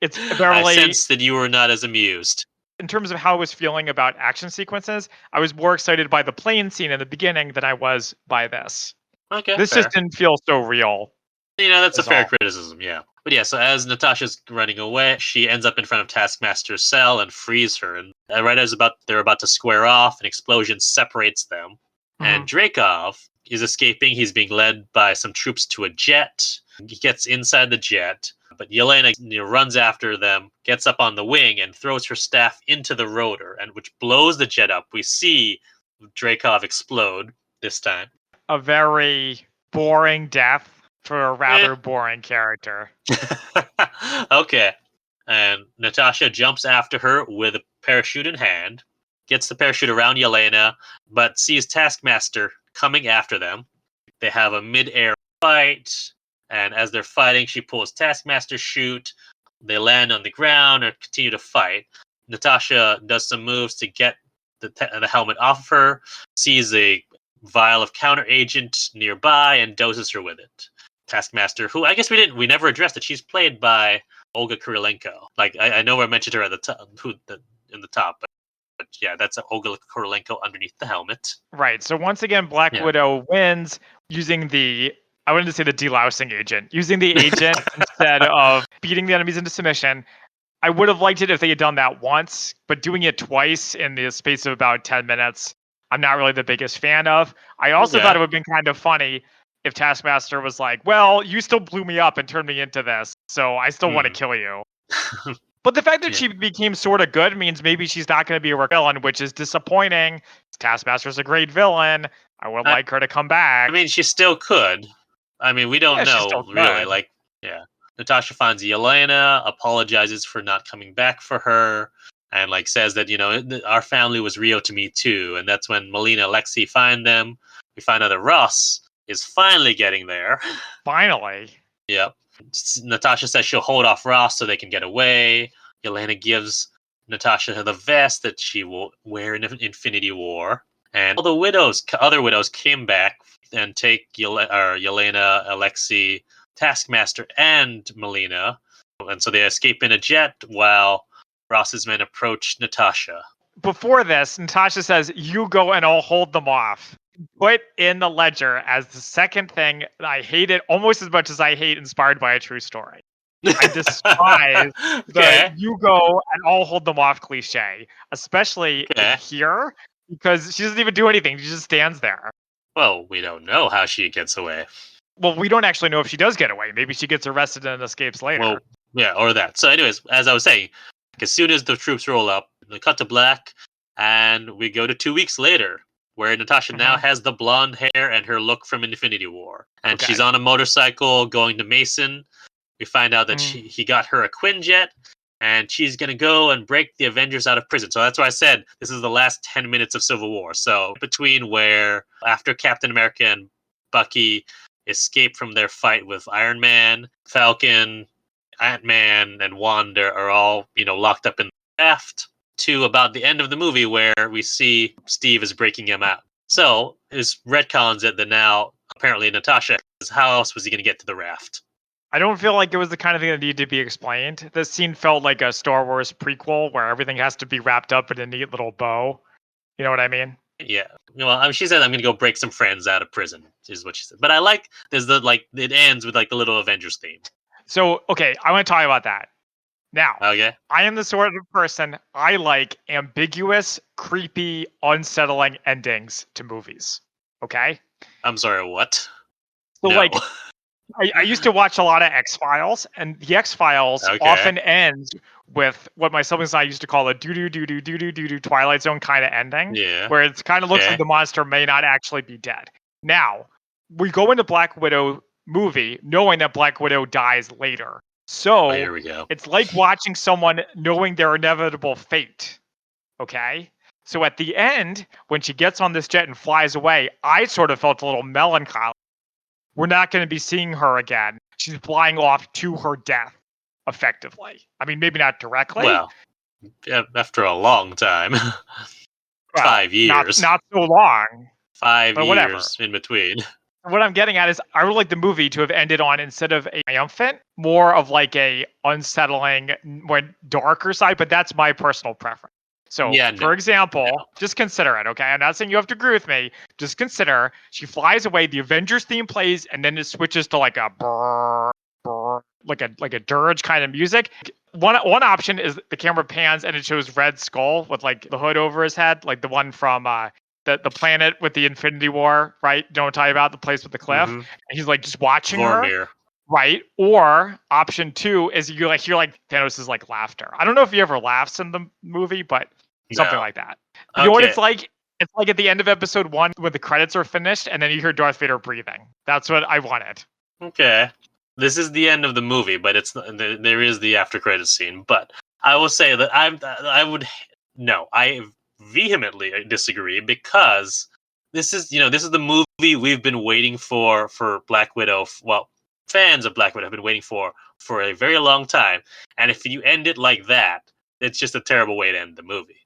S1: It's barely...
S2: I sense that you were not as amused.
S1: In terms of how I was feeling about action sequences, I was more excited by the plane scene in the beginning than I was by this.
S2: Okay,
S1: this just didn't feel so real.
S2: That's a fair criticism, yeah. But yeah, so as Natasha's running away, she ends up in front of Taskmaster's cell and frees her. And right as they're about to square off, an explosion separates them. Mm-hmm. And Dreykov is escaping. He's being led by some troops to a jet. He gets inside the jet, but Yelena runs after them, gets up on the wing, and throws her staff into the rotor, and which blows the jet up. We see Dreykov explode this time.
S1: A very boring death for a rather boring character.
S2: Okay. And Natasha jumps after her with a parachute in hand, gets the parachute around Yelena, but sees Taskmaster coming after them. They have a mid-air fight, and as they're fighting, she pulls Taskmaster's chute. They land on the ground and continue to fight. Natasha does some moves to get the helmet off of her, sees a vial of counter agent nearby, and doses her with it. Taskmaster, who I guess we never addressed it. She's played by Olga Kurylenko. I know I mentioned her at the top, in the top, but yeah, that's Olga Kurylenko underneath the helmet.
S1: Right. So once again, Black Widow wins using I wanted to say the delousing agent, using the agent instead of beating the enemies into submission. I would have liked it if they had done that once, but doing it twice in the space of about 10 minutes, I'm not really the biggest fan of. I also thought it would have been kind of funny if Taskmaster was like, well, you still blew me up and turned me into this, so I still want to kill you. But the fact that
S2: Yeah.
S1: she became sort of good means maybe she's not going to be a villain, which is disappointing. Taskmaster's a great villain. I would like her to come back.
S2: I mean, she still could. I mean, we don't
S1: She still
S2: know really.
S1: could.
S2: Like, yeah, Natasha finds Yelena, apologizes for not coming back for her, and like says that our family was real to me too. And that's when Melina and Alexei find them. We find out that Ross is finally getting there.
S1: Finally.
S2: Yep. Natasha says she'll hold off Ross so they can get away. Yelena gives Natasha the vest that she will wear in Infinity War. And all the other widows came back and take Yelena, Alexei, Taskmaster, and Melina. And so they escape in a jet while Ross's men approach Natasha.
S1: Before this, Natasha says, "You go and I'll hold them off." Put in the ledger as the second thing that I hate it almost as much as I hate Inspired by a True Story. I despise the "you go and I'll hold them off" cliche, especially in here, because she doesn't even do anything. She just stands there.
S2: Well, we don't know how she gets away.
S1: Well, we don't actually know if she does get away. Maybe she gets arrested and escapes later.
S2: Well, yeah, or that. So anyways, as I was saying, as soon as the troops roll up, they cut to black, and we go to 2 weeks later, where Natasha now has the blonde hair and her look from Infinity War. And she's on a motorcycle going to Mason. We find out that he got her a Quinjet, and she's going to go and break the Avengers out of prison. So that's why I said this is the last 10 minutes of Civil War. So between where after Captain America and Bucky escape from their fight with Iron Man, Falcon, Ant-Man, and Wanda are all, locked up in the raft, to about the end of the movie where we see Steve is breaking him out. So it's retcons that now apparently Natasha, how else was he going to get to the raft?
S1: I don't feel like it was the kind of thing that needed to be explained. This scene felt like a Star Wars prequel where everything has to be wrapped up in a neat little bow. You know what I mean?
S2: Yeah. Well, she said, "I'm going to go break some friends out of prison," is what she said. But I like, it ends with the little Avengers theme.
S1: So, okay, I want to talk about that. Now,
S2: okay.
S1: I am the sort of person, I like ambiguous, creepy, unsettling endings to movies. Okay?
S2: I'm sorry, what?
S1: So,
S2: no.
S1: I used to watch a lot of X-Files, and the X-Files often ends with what my siblings and I used to call a doo-doo-doo-doo-doo-doo-doo Twilight Zone kind of ending, where it kind of looks like the monster may not actually be dead. Now, we go into Black Widow movie knowing that Black Widow dies later. So,
S2: here we go.
S1: It's like watching someone knowing their inevitable fate. Okay? So at the end, when she gets on this jet and flies away, I sort of felt a little melancholy. We're not going to be seeing her again. She's flying off to her death, effectively. I mean, maybe not directly.
S2: Well, after a long time. 5 years.
S1: Not so long.
S2: 5 years in between.
S1: What I'm getting at is I would like the movie to have ended on, instead of a triumphant, more of like a unsettling, more darker side, but that's my personal preference. So, for example, just consider it, okay? I'm not saying you have to agree with me. Just consider she flies away, the Avengers theme plays, and then it switches to like a brrr, brrr, like a dirge kind of music. One option is the camera pans and it shows Red Skull with like the hood over his head, like the one from the planet with the Infinity War, right? Don't tell you about the place with the cliff. And he's like just watching her. Right. Or option 2 is you hear like Thanos' like laughter. I don't know if he ever laughs in the movie, but something like that. You know what it's like? It's like at the end of episode 1 when the credits are finished and then you hear Darth Vader breathing. That's what I wanted.
S2: Okay. This is the end of the movie, but there is the after credits scene. But I will say that I vehemently disagree, because this is the movie we've been waiting for Black Widow. Well, fans of Black Widow have been waiting for a very long time. And if you end it like that, it's just a terrible way to end the movie.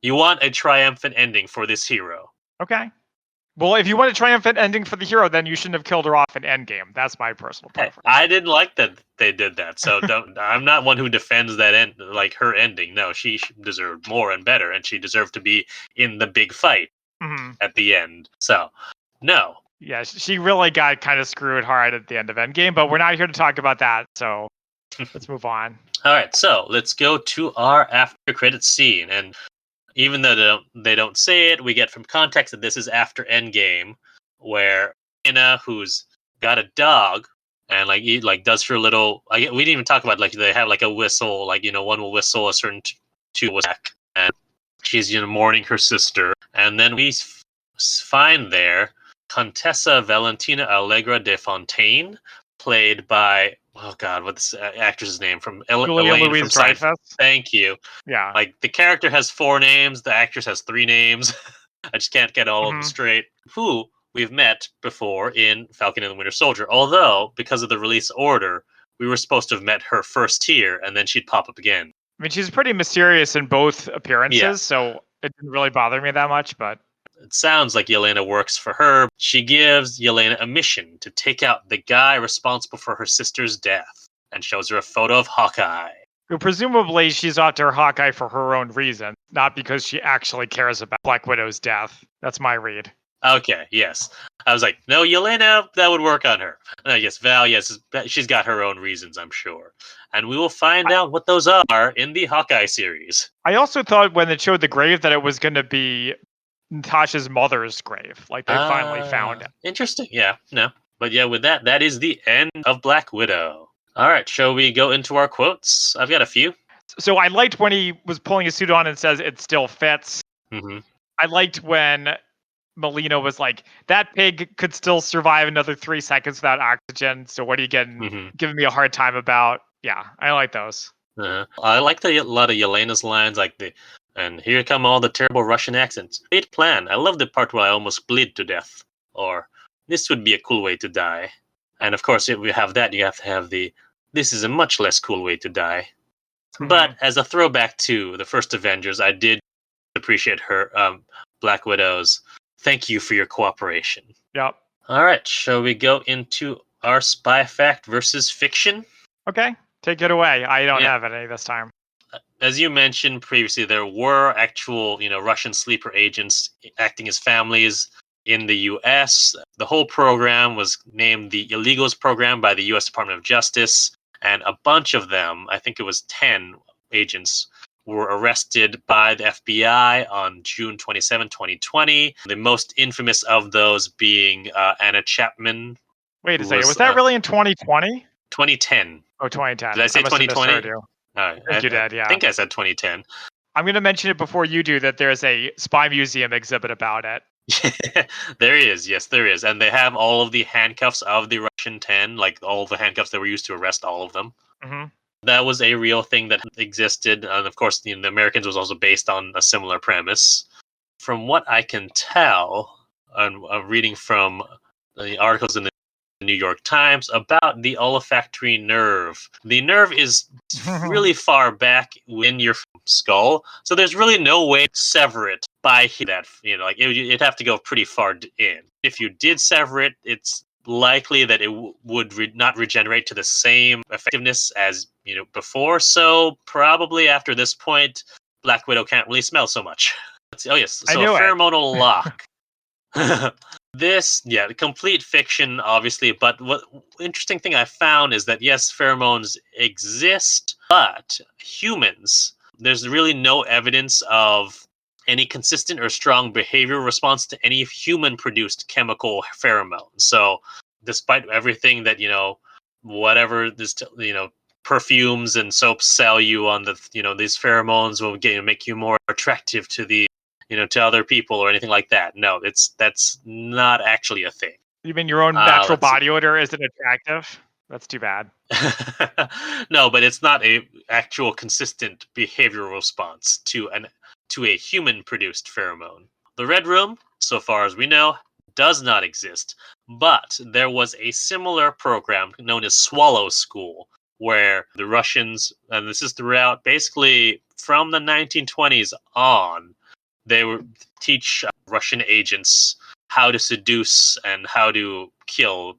S2: You want a triumphant ending for this hero.
S1: Okay. Well, if you want a triumphant ending for the hero, then you shouldn't have killed her off in Endgame. That's my personal preference.
S2: I didn't like that they did that. So I'm not one who defends that her ending. No, she deserved more and better, and she deserved to be in the big fight at the end. So, no.
S1: Yeah, she really got kind of screwed hard at the end of Endgame, but we're not here to talk about that, so let's move on.
S2: All right, so let's go to our after credits scene. And even though they don't say it, we get from context that this is after Endgame, where Anna, who's got a dog, and like does her little. We didn't even talk about like they have like a whistle, like one will whistle a certain two will back, and she's mourning her sister, and then we find there Contessa Valentina Allegra de Fontaine, played by what's the actress's name from
S1: Julia
S2: Elaine from Seinfeld.
S1: Louis-Dreyfus.
S2: Thank you.
S1: Yeah.
S2: Like the character has 4 names, the actress has 3 names. I just can't get all of them straight. Who we've met before in Falcon and the Winter Soldier. Although, because of the release order, we were supposed to have met her first here, and then she'd pop up again.
S1: I mean, she's pretty mysterious in both appearances, so it didn't really bother me that much, but...
S2: It sounds like Yelena works for her. She gives Yelena a mission to take out the guy responsible for her sister's death, and shows her a photo of Hawkeye.
S1: Presumably, she's after Hawkeye for her own reason, not because she actually cares about Black Widow's death. That's my read.
S2: Okay, yes. I was like, no, Yelena, that would work on her. Yes, Val, yes, she's got her own reasons, I'm sure. And we will find out what those are in the Hawkeye series.
S1: I also thought when it showed the grave that it was going to be Natasha's mother's grave. Like, they finally found it.
S2: Interesting, yeah, no. But yeah, with that is the end of Black Widow. All right, shall we go into our quotes? I've got a few.
S1: So I liked when he was pulling his suit on and says it still fits.
S2: Mm-hmm.
S1: I liked when Melina was like, that pig could still survive another 3 seconds without oxygen. So what are you giving me a hard time about? Yeah, I like those.
S2: I like a lot of Yelena's lines, like and here come all the terrible Russian accents. Great plan. I love the part where I almost bleed to death. Or, this would be a cool way to die. And of course, if we have that, you have to have this is a much less cool way to die. Mm-hmm. But as a throwback to the first Avengers, I did appreciate her, Black Widow's, thank you for your cooperation.
S1: Yep.
S2: All right, shall we go into our spy fact versus fiction?
S1: Okay, take it away. I don't have any this time.
S2: As you mentioned previously, there were actual, Russian sleeper agents acting as families in the U.S. The whole program was named the Illegals Program by the U.S. Department of Justice, and a bunch of them, I think it was 10 agents, were arrested by the FBI on June 27, 2020. The most infamous of those being Anna Chapman.
S1: Wait a second, was that really in 2020?
S2: 2010.
S1: Oh, 2010.
S2: Did I say 2020?
S1: I think you did, yeah.
S2: I think I said 2010.
S1: I'm going to mention it before you do that there's a spy museum exhibit about it.
S2: There is, yes, there is. And they have all of the handcuffs of the Russian 10, like all the handcuffs that were used to arrest all of them.
S1: Mm-hmm.
S2: That was a real thing that existed. And of course, the Americans was also based on a similar premise. From what I can tell, I'm reading from the articles in the New York Times about the olfactory nerve. The nerve is really far back in your skull, so there's really no way to sever it by that. It'd have to go pretty far in. If you did sever it, it's likely that it would not regenerate to the same effectiveness as before. So probably after this point, Black Widow can't really smell so much. Oh yes, so pheromonal lock. The complete fiction, obviously, but what interesting thing I found is that yes, pheromones exist, but humans, there's really no evidence of any consistent or strong behavioral response to any human-produced chemical pheromone. So, despite everything that whatever this perfumes and soaps sell you on these pheromones will make you more attractive to to other people or anything like that. No, that's not actually a thing.
S1: You mean your own natural body odor isn't attractive? That's too bad.
S2: No, but it's not a actual consistent behavioral response to a human-produced pheromone. The Red Room, so far as we know, does not exist, but there was a similar program known as Swallow School, where the Russians, and this is throughout, basically from the 1920s on, they would teach Russian agents how to seduce and how to kill.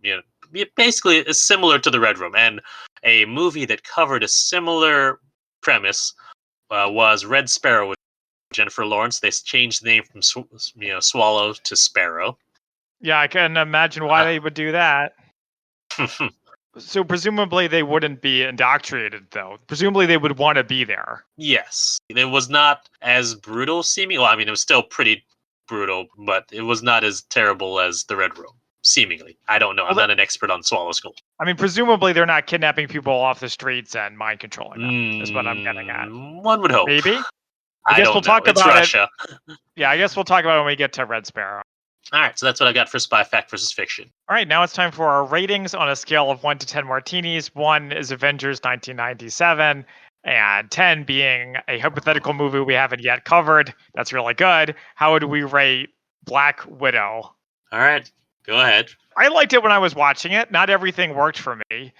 S2: Basically, it's similar to the Red Room. And a movie that covered a similar premise was Red Sparrow with Jennifer Lawrence. They changed the name from Swallow to Sparrow.
S1: Yeah, I can imagine why they would do that. So presumably they wouldn't be indoctrinated, though. Presumably they would want to be there.
S2: Yes. It was not as brutal seeming. Well, I mean, it was still pretty brutal, but it was not as terrible as the Red Room. Seemingly. I don't know. I'm not an expert on Swallow School.
S1: I mean, presumably they're not kidnapping people off the streets and mind controlling them, is what I'm getting at.
S2: One would hope.
S1: Maybe?
S2: I guess we'll talk about Russia.
S1: Yeah, I guess we'll talk about it when we get to Red Sparrow.
S2: All right, so that's what I got for Spy Fact versus Fiction.
S1: All right, now it's time for our ratings on a scale of 1 to 10 martinis. 1 is Avengers 1997, and 10 being a hypothetical movie we haven't yet covered. That's really good. How would we rate Black Widow?
S2: All right, go ahead.
S1: I liked it when I was watching it. Not everything worked for me.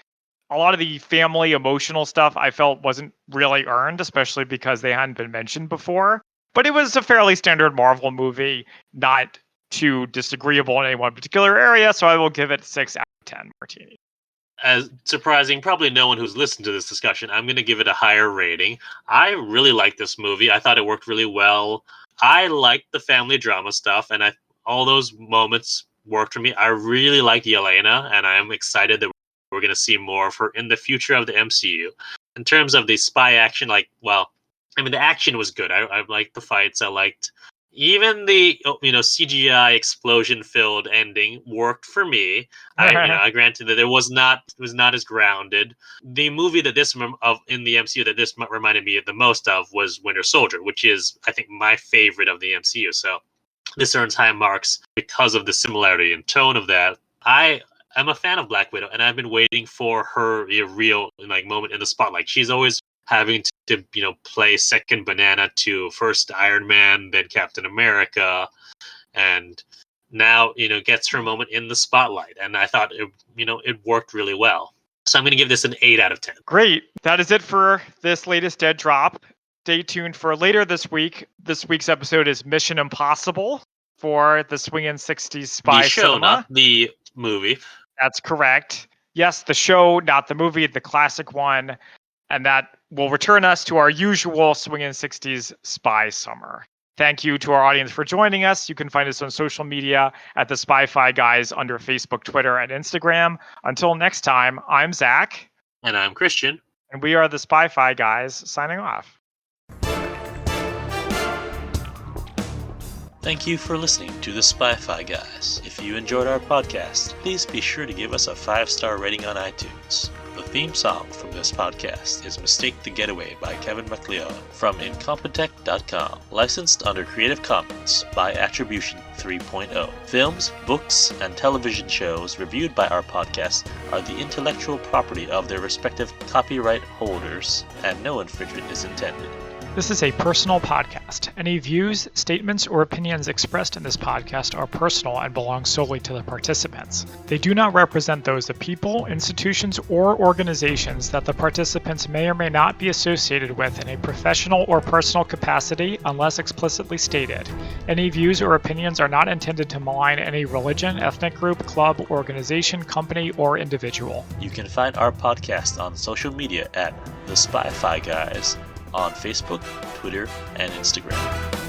S1: A lot of the family emotional stuff I felt wasn't really earned, especially because they hadn't been mentioned before. But it was a fairly standard Marvel movie, not too disagreeable in any one particular area, so I will give it 6 out of 10 martinis.
S2: As surprising, probably no one who's listened to this discussion, I'm going to give it a higher rating. I really liked this movie. I thought it worked really well. I liked the family drama stuff, and all those moments worked for me. I really liked Yelena, and I am excited that we're going to see more of her in the future of the MCU. In terms of the spy action, the action was good. I liked the fights. I liked even the CGI explosion-filled ending worked for me. I granted that it was not as grounded. The movie that in the MCU that this reminded me the most of was Winter Soldier, which is I think my favorite of the MCU. So this earns high marks because of the similarity and tone of that. I'm a fan of Black Widow, and I've been waiting for her real moment in the spotlight. She's always having to play second banana to first Iron Man, then Captain America, and now gets her moment in the spotlight. And I thought it worked really well. So I'm going to give this an 8 out of 10.
S1: Great. That is it for this latest Dead Drop. Stay tuned for later this week. This week's episode is Mission Impossible for the Swingin' 60s Spy
S2: The show,
S1: Cinema.
S2: not the movie.
S1: That's correct. Yes, the show, not the movie, the classic one. And that will return us to our usual Swingin' 60s Spy Summer. Thank you to our audience for joining us. You can find us on social media at the Spy-Fi Guys under Facebook, Twitter, and Instagram. Until next time, I'm Zach.
S2: And I'm Christian.
S1: And we are the Spy-Fi Guys signing off.
S3: Thank you for listening to the Spy-Fi Guys. If you enjoyed our podcast, please be sure to give us a 5-star rating on iTunes. The theme song from this podcast is Mistake the Getaway by Kevin MacLeod from Incompetech.com. Licensed under Creative Commons by Attribution 3.0. Films, books, and television shows reviewed by our podcast are the intellectual property of their respective copyright holders, and no infringement is intended.
S1: This is a personal podcast. Any views, statements, or opinions expressed in this podcast are personal and belong solely to the participants. They do not represent those of people, institutions, or organizations that the participants may or may not be associated with in a professional or personal capacity unless explicitly stated. Any views or opinions are not intended to malign any religion, ethnic group, club, organization, company, or individual.
S3: You can find our podcast on social media at The Spy-Fi Guys on Facebook, Twitter, and Instagram.